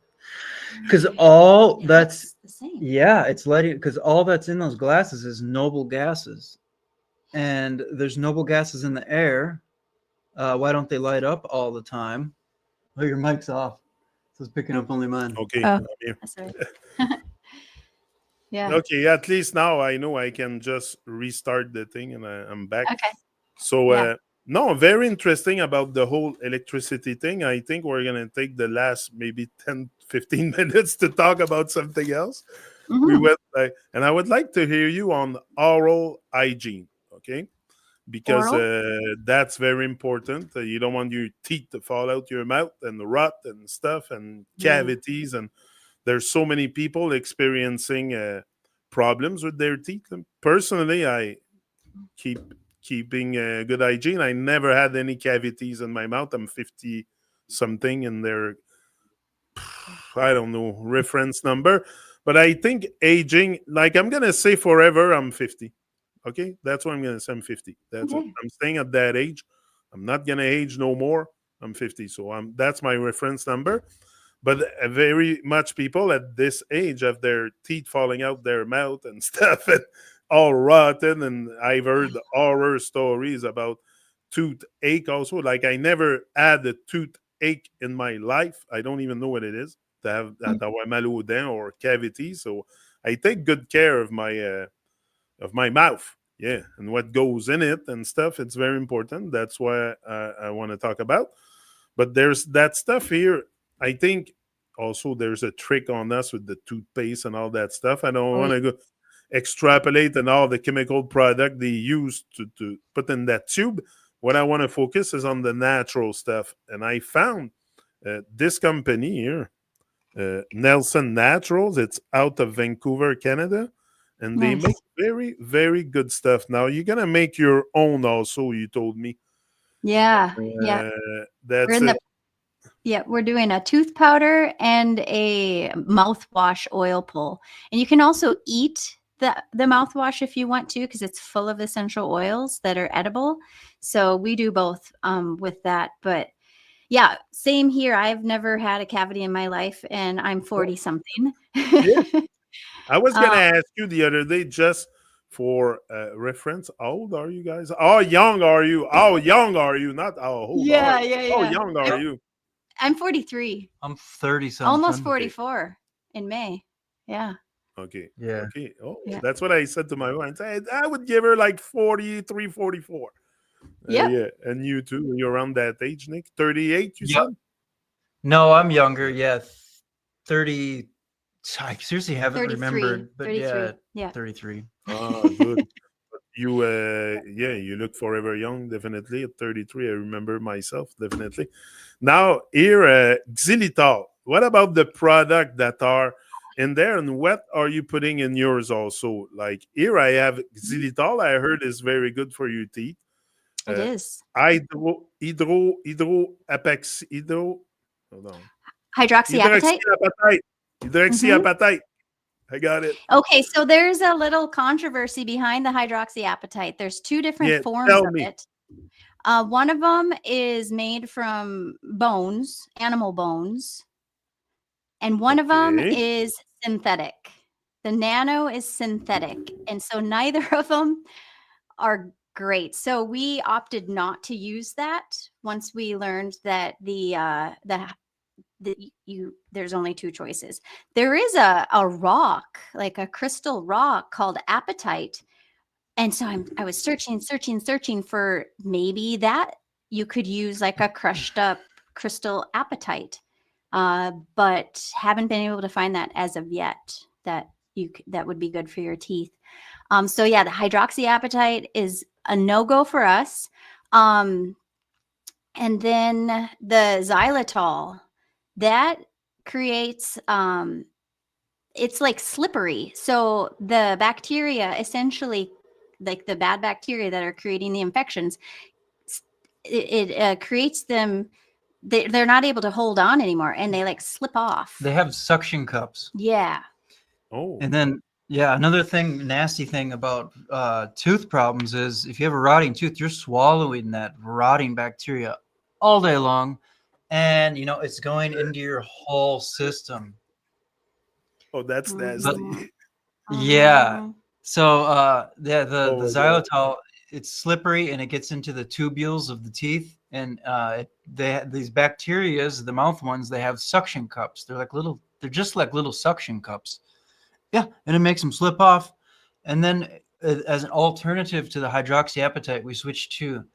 Because all It that's looks the same. it's lighting, because all that's in those glasses is noble gases, and there's noble gases in the air. Why don't they light up all the time? Oh, your mic's off, so it's picking up only mine. Okay, Oh. I'm here. That's right. Yeah. Okay, at least now I know I can just restart the thing and I'm back. Okay. So, Yeah. no, very interesting about the whole electricity thing. I think we're going to take the last maybe 10, 15 minutes to talk about something else. We Mhm. went, and I would like to hear you on oral hygiene, okay? Because Oral? that's very important. You don't want your teeth to fall out your mouth and rot and stuff and cavities. And there's so many people experiencing problems with their teeth. And personally, I keeping good hygiene. I never had any cavities in my mouth. I'm 50 something, and they're I don't know reference number, but I think aging. Like I'm gonna say forever, I'm 50. Okay, that's what I'm gonna say. I'm 50. That's it. Okay. I'm staying at that age. I'm not gonna age no more. I'm 50, so that's my reference number. But very much people at this age have their teeth falling out their mouth and stuff, and all rotten, and I've heard horror stories about toothache also. Like I never had a toothache in my life. I don't even know what it is to have d'avoir mal aux dents or cavity. So I take good care of my mouth. Yeah, and what goes in it and stuff. It's very important. That's why I want to talk about. But there's that stuff here. I think also there's a trick on us with the toothpaste and all that stuff. I don't Oh, want to go extrapolate and all the chemical product they use to put in that tube. What I want to focus is on the natural stuff. And I found this company here, Nelson Naturals. It's out of Vancouver, Canada. And they nice. make very, very good stuff. Now, you're going to make your own also, you told me. Yeah. Yeah. We're That's in it. the we're doing a tooth powder and a mouthwash oil pull. And you can also eat the mouthwash if you want to, because it's full of essential oils that are edible. So we do both with that. But yeah, same here. I've never had a cavity in my life, and I'm 40 something. Yeah. I was going to Um, ask you the other day, just for reference, how old are you guys? How young are you? How young are you? Not how old are yeah, you? yeah, How yeah. young are you? I'm 43, I'm 30 almost something. 44 in May. Yeah. Okay. Yeah. Okay. Oh, Yeah. that's what I said to my wife. I said, I would give her like 43, 44. Yep. Yeah. And you too, you're around that age, Nick? 38, you Yep. said? No, I'm younger. Yeah. 30. I seriously haven't 33. remembered, but 33. yeah, Yeah. 33. Ah, good. You yeah, you look forever young, definitely. At 33, I remember myself, definitely. Now here, xylitol. What about the product that are in there, and what are you putting in yours also? Like here I have xylitol. I heard is very good for your teeth. It uh, is. apex hydro hold on, Hydroxyapatite. hydroxyapatite. Mhm. Hydroxyapatite. I got it. Okay, so there's a little controversy behind the hydroxyapatite. There's two different Yeah, forms tell of me. it. One of them is made from bones, animal bones, and one of them Okay. is synthetic. The nano is synthetic, and so neither of them are great. So we opted not to use that once we learned that there's only two choices. There is a rock, like a crystal rock called apatite. And so I was searching for maybe that you could use like a crushed up crystal apatite. But haven't been able to find that as of yet that that would be good for your teeth. So yeah, the hydroxyapatite is a no-go for us. And then the xylitol, that creates it's like slippery. So the bacteria, essentially like the bad bacteria that are creating the infections, it creates them, they're not able to hold on anymore, and they like slip off. They have suction cups. Yeah. Oh, And then, yeah, another nasty thing about tooth problems is if you have a rotting tooth, you're swallowing that rotting bacteria all day long, and it's going into your whole system. oh, that's But Mhm. nasty. yeah, Mhm. so the Oh my god. xylitol, it's slippery and it gets into the tubules of the teeth, and these bacterias, the mouth ones, they have suction cups. They're just like little suction cups. Yeah, and it makes them slip off. And then, as an alternative to the hydroxyapatite, we switched to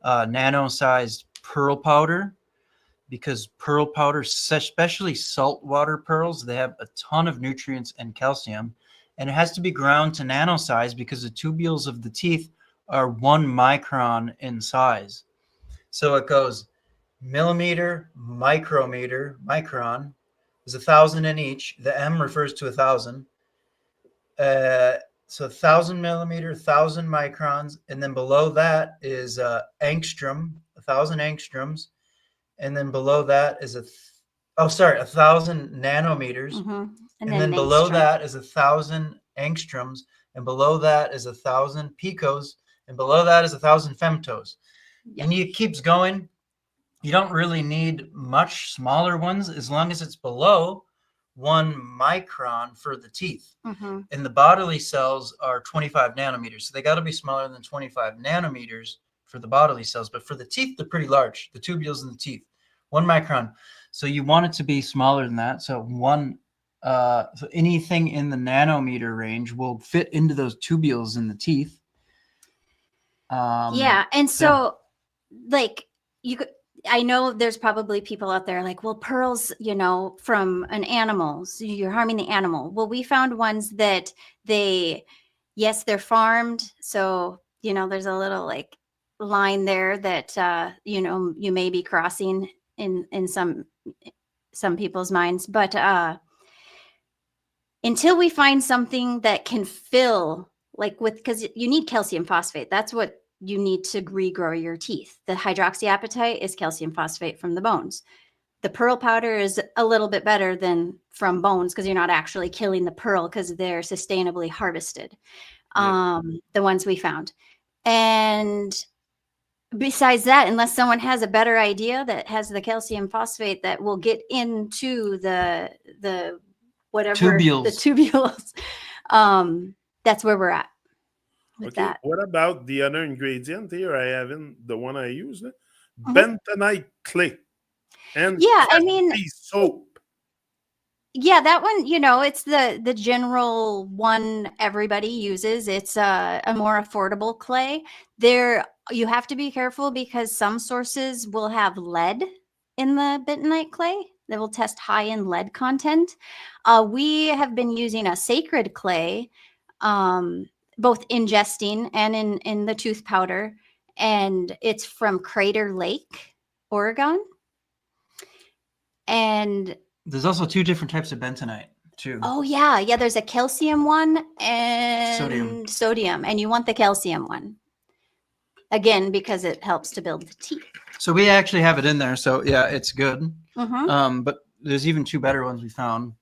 nano-sized pearl powder, because pearl powder, especially saltwater pearls, they have a ton of nutrients and calcium, and it has to be ground to nano size because the tubules of the teeth are 1 micron in size. So it goes millimeter, micrometer, micron. There's 1,000 in each. The M refers to 1,000. So 1,000 millimeter, 1,000 microns, and then below that is angstrom, 1,000 angstroms, and then below that is 1,000 nanometers, Mhm. and then below angstrom. that is 1,000 angstroms, and below that is 1,000 picos, and below that is 1,000 femtos. Yeah. And it keeps going. You don't really need much smaller ones as long as it's below 1 micron for the teeth. Mm-hmm. And the bodily cells are 25 nanometers. So they got to be smaller than 25 nanometers for the bodily cells. But for the teeth, they're pretty large, the tubules in the teeth, 1 micron. So you want it to be smaller than that. So so anything in the nanometer range will fit into those tubules in the teeth. Yeah. And so, like, I know there's probably people out there like, well, pearls, from an animal, so you're harming the animal. Well, we found ones that yes, they're farmed. So, there's a little like line there that, you may be crossing in some people's minds. But until we find something that can fill, like because you need calcium phosphate. That's what you need to regrow your teeth. The hydroxyapatite is calcium phosphate from the bones. The pearl powder is a little bit better than from bones because you're not actually killing the pearl because they're sustainably harvested. The ones we found. And besides that, unless someone has a better idea that has the calcium phosphate that will get into the whatever tubules. the tubules, that's where we're at. Okay, That. what about the other ingredient here? I haven't the one I used. Bentonite clay and soap. Yeah, that one, it's the general one everybody uses. It's a more affordable clay. You have to be careful because some sources will have lead in the bentonite clay. They will test high in lead content. We have been using a sacred clay, both ingesting and in the tooth powder, and it's from Crater Lake, Oregon. And there's also 2 different types of bentonite too. Oh yeah, there's a calcium one and sodium, and you want the calcium one again because it helps to build the teeth. So we actually have it in there, so yeah, it's good. Mm-hmm. But there's even 2 better ones we found.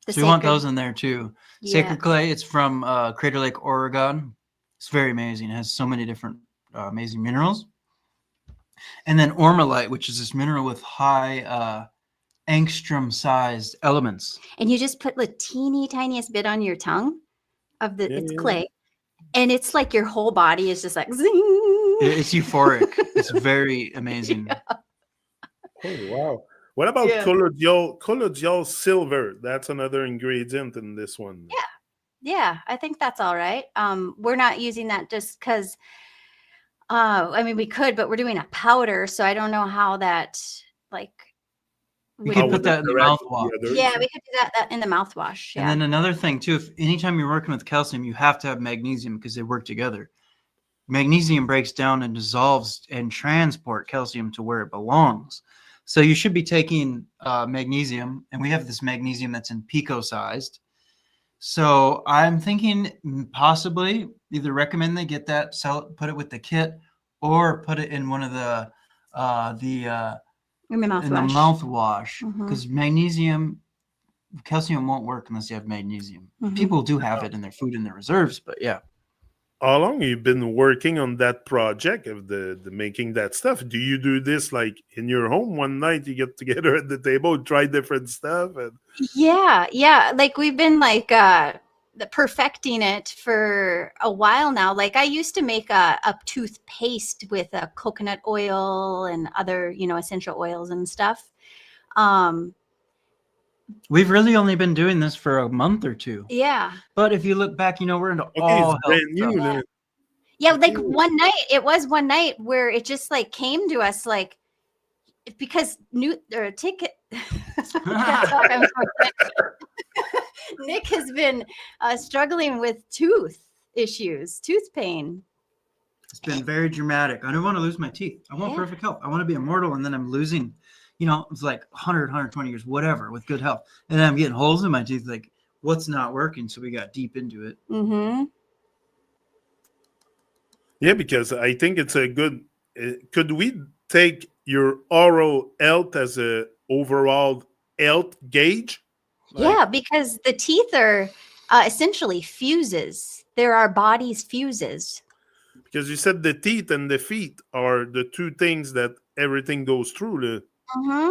So we want those in there too. Yeah. Sacred clay, it's from Crater Lake, Oregon. It's very amazing. It has so many different amazing minerals. And then ormalite, which is this mineral with high angstrom-sized elements. And you just put the teeny tiniest bit on your tongue of it's clay, and it's like your whole body is just like zing. It's euphoric. It's very amazing. Yeah. Oh wow! What about colloidal silver? That's another ingredient in this one. Yeah, I think that's all right. We're not using that just because. We could, but we're doing a powder, so I don't know how that like. We could put that in the mouthwash. Yeah, we could do that in the mouthwash. Yeah. And then another thing too, if anytime you're working with calcium, you have to have magnesium because they work together. Magnesium breaks down and dissolves and transport calcium to where it belongs. So you should be taking magnesium, and we have this magnesium that's in pico-sized. So I'm thinking possibly either recommend they get that, sell it, put it with the kit, or put it in one of the in the mouthwash, because calcium won't work unless you have magnesium. People do have it in their food in their reserves, but yeah. How long have you been working on that project of the making that stuff? Do you do this like in your home one night? You get together at the table, try different stuff, and yeah. Like we've been like perfecting it for a while now. Like I used to make a toothpaste with coconut oil and other essential oils and stuff. We've really only been doing this for a month or 2. Yeah. But if you look back, we're into all brand new. Yeah, like one night where it just like came to us like because Nick has been struggling with tooth pain. It's been very dramatic. I don't want to lose my teeth. I want perfect health. I want to be immortal, and then I'm losing, it's like 100, 120 years, whatever, with good health. And then I'm getting holes in my teeth, like, what's not working? So we got deep into it. Mm-hmm. Yeah, because I think it's a good... could we take your oral health as a overall health gauge? Yeah, because the teeth are essentially fuses. They're our body's fuses. Because you said the teeth and the feet are the 2 things that everything goes through.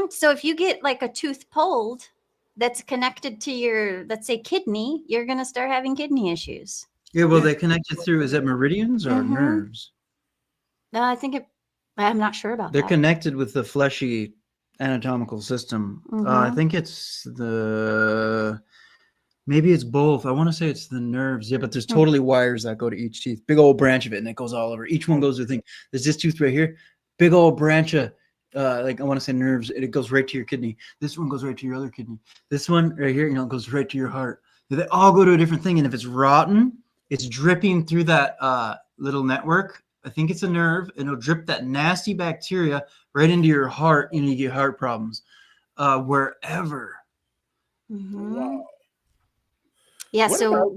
So if you get like a tooth pulled, that's connected to your, let's say, kidney, you're going to start having kidney issues. Yeah, well, Yeah. they connect it through, is it meridians or Mhm. nerves? No, I think I'm not sure about They're that. connected with the fleshy anatomical system. I Mhm. think it's maybe it's both. I want to say it's the nerves. Yeah, but there's totally wires that go to each teeth. Big old branch of it, and it goes all over. Each one goes to the thing. There's this tooth right here. Big old branch of, like I want to say nerves. It goes right to your kidney. This one goes right to your other kidney. This one right here, goes right to your heart. They all go to a different thing. And if it's rotten, it's dripping through that little network. I think it's a nerve, and it'll drip that nasty bacteria right into your heart, and you get heart problems wherever. Mhm. Wow. Yeah. What So. about?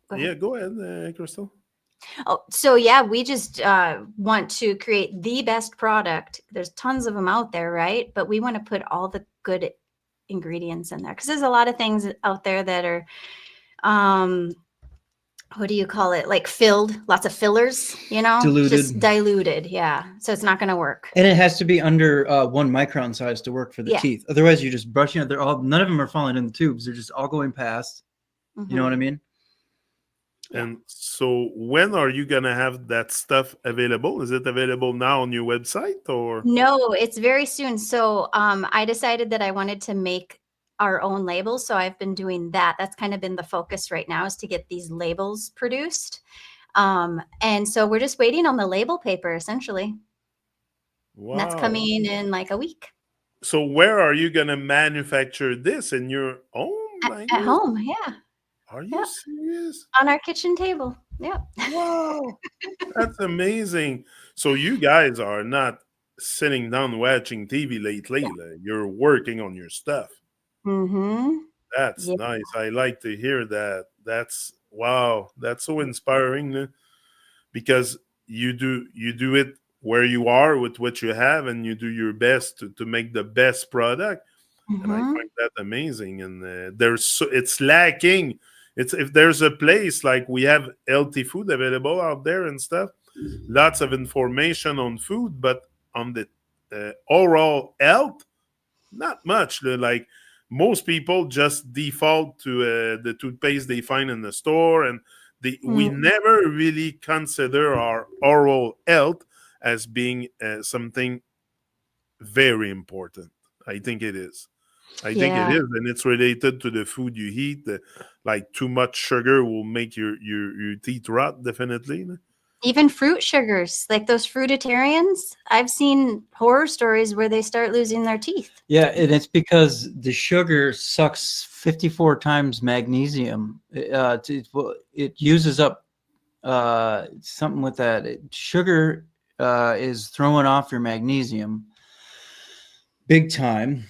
Go ahead. Yeah, go ahead, Crystal. Oh, so yeah, we just want to create the best product. There's tons of them out there, right? But we want to put all the good ingredients in there because there's a lot of things out there that are, what do you call it? Like filled, lots of fillers, Diluted. just diluted. Yeah. So it's not going to work. And it has to be under 1 micron size to work for the Yeah. teeth. Otherwise, you're just brushing it. None of them are falling in the tubes. They're just all going past. You know what I mean? Yeah. And so, when are you gonna have that stuff available? Is it available now on your website or? No, it's very soon. So I decided that I wanted to make our own labels. So I've been doing that. That's kind of been the focus right now, is to get these labels produced. And so we're just waiting on the label paper, essentially. Wow. And that's coming in like a week. So, where are you gonna manufacture this in your home? At home, yeah. Are you serious? On our kitchen table. Yeah. Wow, that's amazing. So you guys are not sitting down watching TV lately. Like, you're working on your stuff. Mm-hmm. That's Yeah. nice. I like to hear that. That's wow. That's so inspiring, because you do it where you are with what you have, and you do your best to make the best product. And I Mm-hmm. find that amazing. And it's lacking. It's if there's a place like we have healthy food available out there and stuff, lots of information on food, but on the oral health, not much. Like most people just default to the toothpaste they find in the store, and we never really consider our oral health as being something very important. I think it is. I think it Yeah. is, and it's related to the food you eat. Like too much sugar will make your teeth rot, definitely. Even fruit sugars, like those fruitarians. I've seen horror stories where they start losing their teeth. Yeah, and it's because the sugar sucks 54 times magnesium. It uses up something with that. Sugar is throwing off your magnesium big time.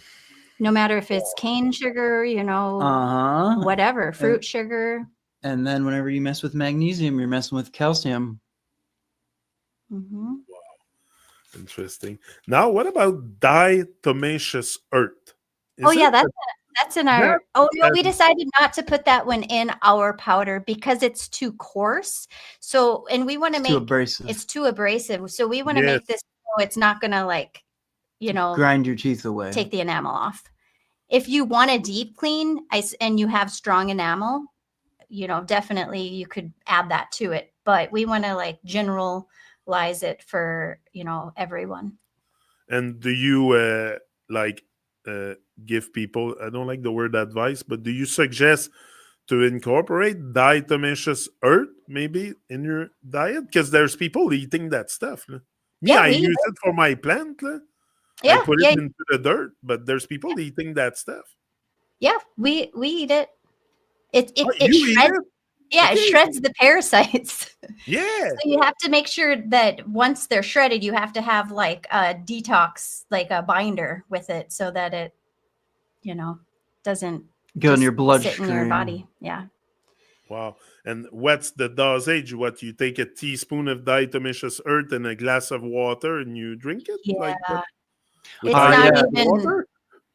No matter if it's cane sugar, whatever, fruit sugar. And then whenever you mess with magnesium, you're messing with calcium. Mm-hmm. Interesting. Now, what about diatomaceous earth? That's in our. Oh no, we decided not to put that one in our powder because it's too coarse. So, and we want to make too abrasive. It's too abrasive. So we want to make this so it's not gonna grind your teeth away, take the enamel off. If you want a deep clean and you have strong enamel, definitely you could add that to it. But we want to generalize it for everyone. And do you give people? I don't like the word advice, but do you suggest to incorporate diatomaceous earth maybe in your diet? Because there's people eating that stuff. I use it for my plant. I put it into the dirt, but there's people eating that stuff. Yeah, we eat it. It you shreds. eat it? Yeah, it shreds the parasites. Yeah. So you have to make sure that once they're shredded, you have to have like a detox, like a binder with it, so that it, doesn't go in your bloodstream, sit in your body. Yeah. Wow. And what's the dosage? What, you take a teaspoon of diatomaceous earth in a glass of water and you drink it? Yeah. Like that? It's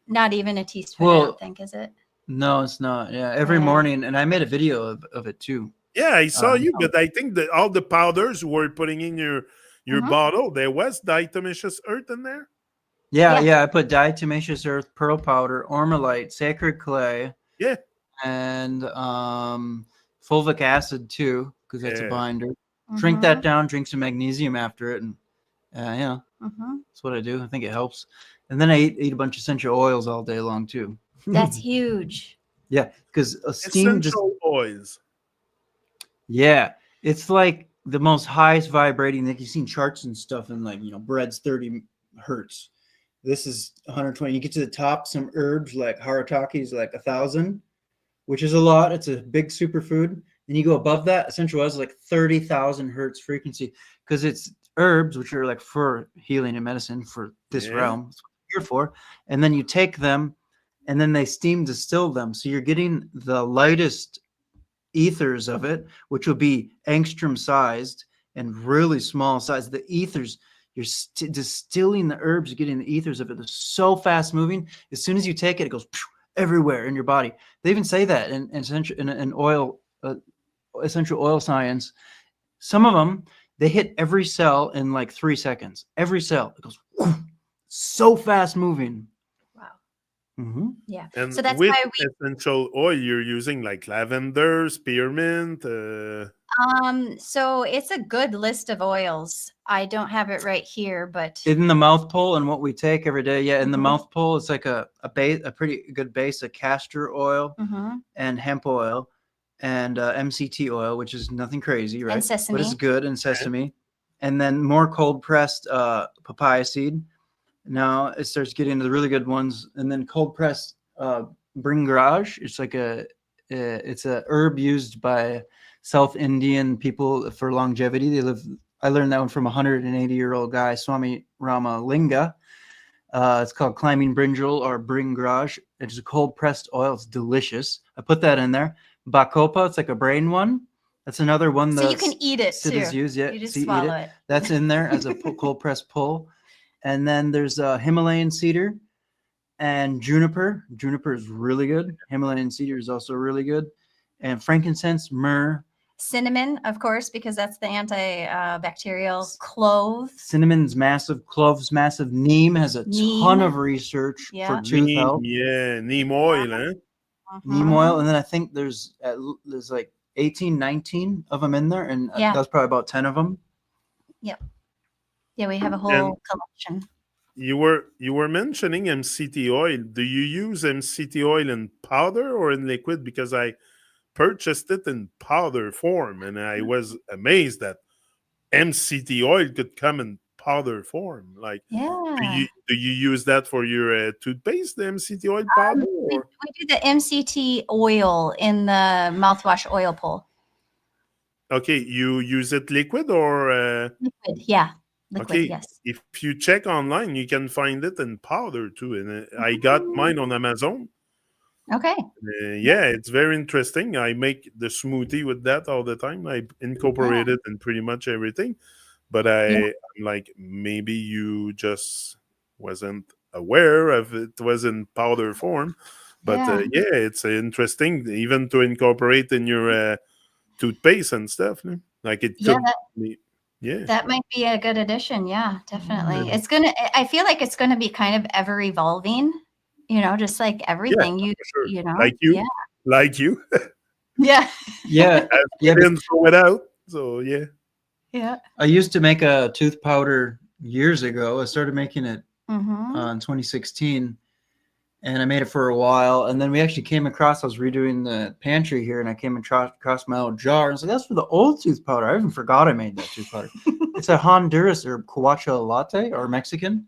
not even a teaspoon, I don't think, is it? No, it's not. Yeah, every morning, and I made a video of it too. Yeah, I saw you, but I think that all the powders you were putting in your bottle, there was diatomaceous earth in there. Yeah. I put diatomaceous earth, pearl powder, ormalite, sacred clay, Yeah. and fulvic acid too, because that's a Yeah. binder. Shrink that down, drink some magnesium after it, and that's what I do. I think it helps. And then I eat a bunch of essential oils all day long too. That's huge. Yeah, because steam just Essential oils. it's like the most highest vibrating. Like you've seen charts and stuff, and like bread's 30 hertz. This is 120. You get to the top, some herbs like harataki is like 1,000, which is a lot. It's a big superfood. Then you go above that, essential oils is like 30,000 hertz frequency because it's herbs, which are like for healing and medicine for this realm. That's what they're here for. And then you take them, and then they steam distill them. So you're getting the lightest ethers of it, which will be angstrom sized and really small size. The ethers, you're distilling the herbs, getting the ethers of it. They're so fast moving. As soon as you take it, it goes everywhere in your body. They even say that in essential oil science. Some of them, they hit every cell in like 3 seconds. Every cell, it goes so fast moving. Wow. Yeah. And so that's with why we essential oil, you're using like lavender, spearmint. so it's a good list of oils. I don't have it right here, but in the mouth pull and what we take every day. Yeah, in the mouth pull, it's like a pretty good base of castor oil and hemp oil and MCT oil, which is nothing crazy, right? And sesame. But it's good, and sesame. And then more cold pressed papaya seed. Now it starts getting into the really good ones, and then cold pressed bringraj. It's like it's a herb used by South Indian people for longevity. I learned that one from a 180-year-old guy, Swami Ramalinga. It's called climbing brinjal or bringraj. It's a cold pressed oil. It's delicious. I put that in there. Bacopa, it's like a brain one. That's another one. So you can eat it too. Use, yeah. You just swallow it. That's in there as a cold pressed pull. And then there's Himalayan cedar and juniper. Juniper is really good. Himalayan cedar is also really good. And frankincense, myrrh. Cinnamon, of course, because that's the antibacterial. Clove. Cinnamon's massive. Clove's massive. Neem has a ton of research for tooth health. Yeah, neem oil, Neem oil. And then I think there's like 18, 19 of them in there. And that's probably about 10 of them. Yep. Yeah, we have a whole collection. You were mentioning MCT oil. Do you use MCT oil in powder or in liquid? Because I purchased it in powder form, and I was amazed that MCT oil could come in powder form. Like, do you use that for your toothpaste, the MCT oil powder? We do the MCT oil in the mouthwash oil pull. Okay, you use it liquid or liquid? Yeah. Liquid, okay, yes. If you check online, you can find it in powder too. And I got mine on Amazon. Okay. Yeah, it's very interesting. I make the smoothie with that all the time. I incorporate it in pretty much everything. But I'm like, maybe you just wasn't aware of it was in powder form. But it's interesting even to incorporate in your toothpaste and stuff. Like it could be. Yeah, that might be a good addition. Yeah, definitely. I feel like it's gonna be kind of ever evolving, just like everything. Sure. Like you. Yeah. Didn't throw it out. So yeah. I used to make a tooth powder years ago. I started making it in 2016. And I made it for a while. And then we actually came across, I was redoing the pantry here, and I came across my old jar. And I was like, that's for the old tooth powder. I even forgot I made that tooth powder. It's a Honduras or Coahuila latte, or Mexican,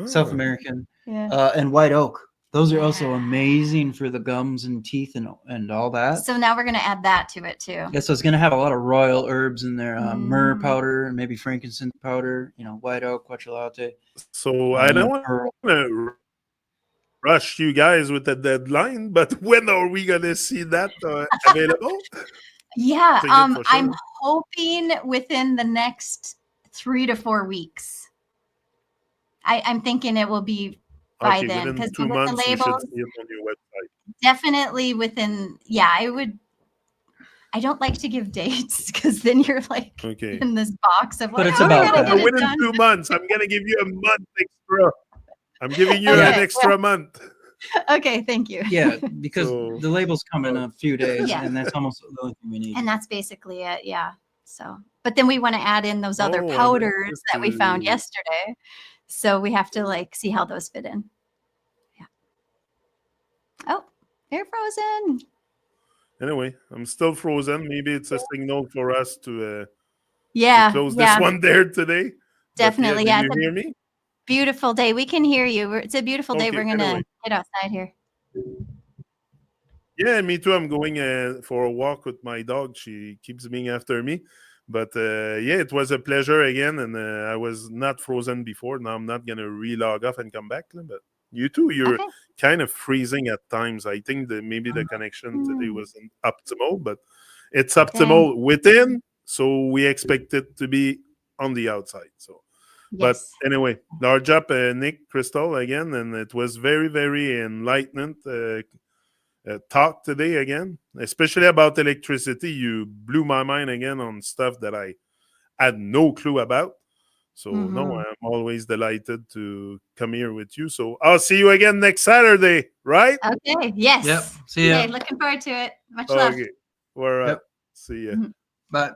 South American, and white oak. Those are also amazing for the gums and teeth and all that. So now we're going to add that to it too. Yeah, so it's going to have a lot of royal herbs in there. Myrrh powder, maybe frankincense powder, white oak, Coahuila latte. So I don't want to rush you guys with the deadline, but when are we gonna see that available? Yeah, I'm hoping within the next 3 to 4 weeks. I'm thinking it will be by then, because 2 months the labels, you should see it on your website. Definitely within. Yeah, I don't like to give dates because then you're like in this box of but it's about within 2 months. I'm gonna give you a month extra. I'm giving you Yeah. an extra month. Okay, thank you. Yeah, because So- the labels come in a few days, Yeah. and that's almost the only thing we need. And that's basically it. Yeah. So, but then we want to add in those other Oh, I want powders this that we found to- yesterday. So we have to like see how those fit in. Yeah. Oh, they're frozen. Anyway, I'm still frozen. Maybe it's a signal for us to Yeah. close Yeah. this one there today. Definitely. But Yeah. do It's you a hear me? beautiful day. We can hear you. It's a beautiful day. Okay, We're going to anyway. get outside here. Yeah, me too. I'm going for a walk with my dog. She keeps being after me. But yeah, it was a pleasure again. And I was not frozen before. Now I'm not going to re-log off and come back. But you too, you're Okay. kind of freezing at times. I think that maybe the connection today wasn't optimal, but it's optimal within. So we expect it to be on the outside. So, but Yes. anyway, large up, Nick, Crystal again. And it was very, very enlightening. Talk today again, especially about electricity. You blew my mind again on stuff that I had no clue about. So no, Mhm. I'm always delighted to come here with you. So I'll see you again next Saturday, right? Okay. Yes. Yep. See ya. Okay. Looking forward to it. Much love. Okay. We're Yep. See ya. Mhm. Bye.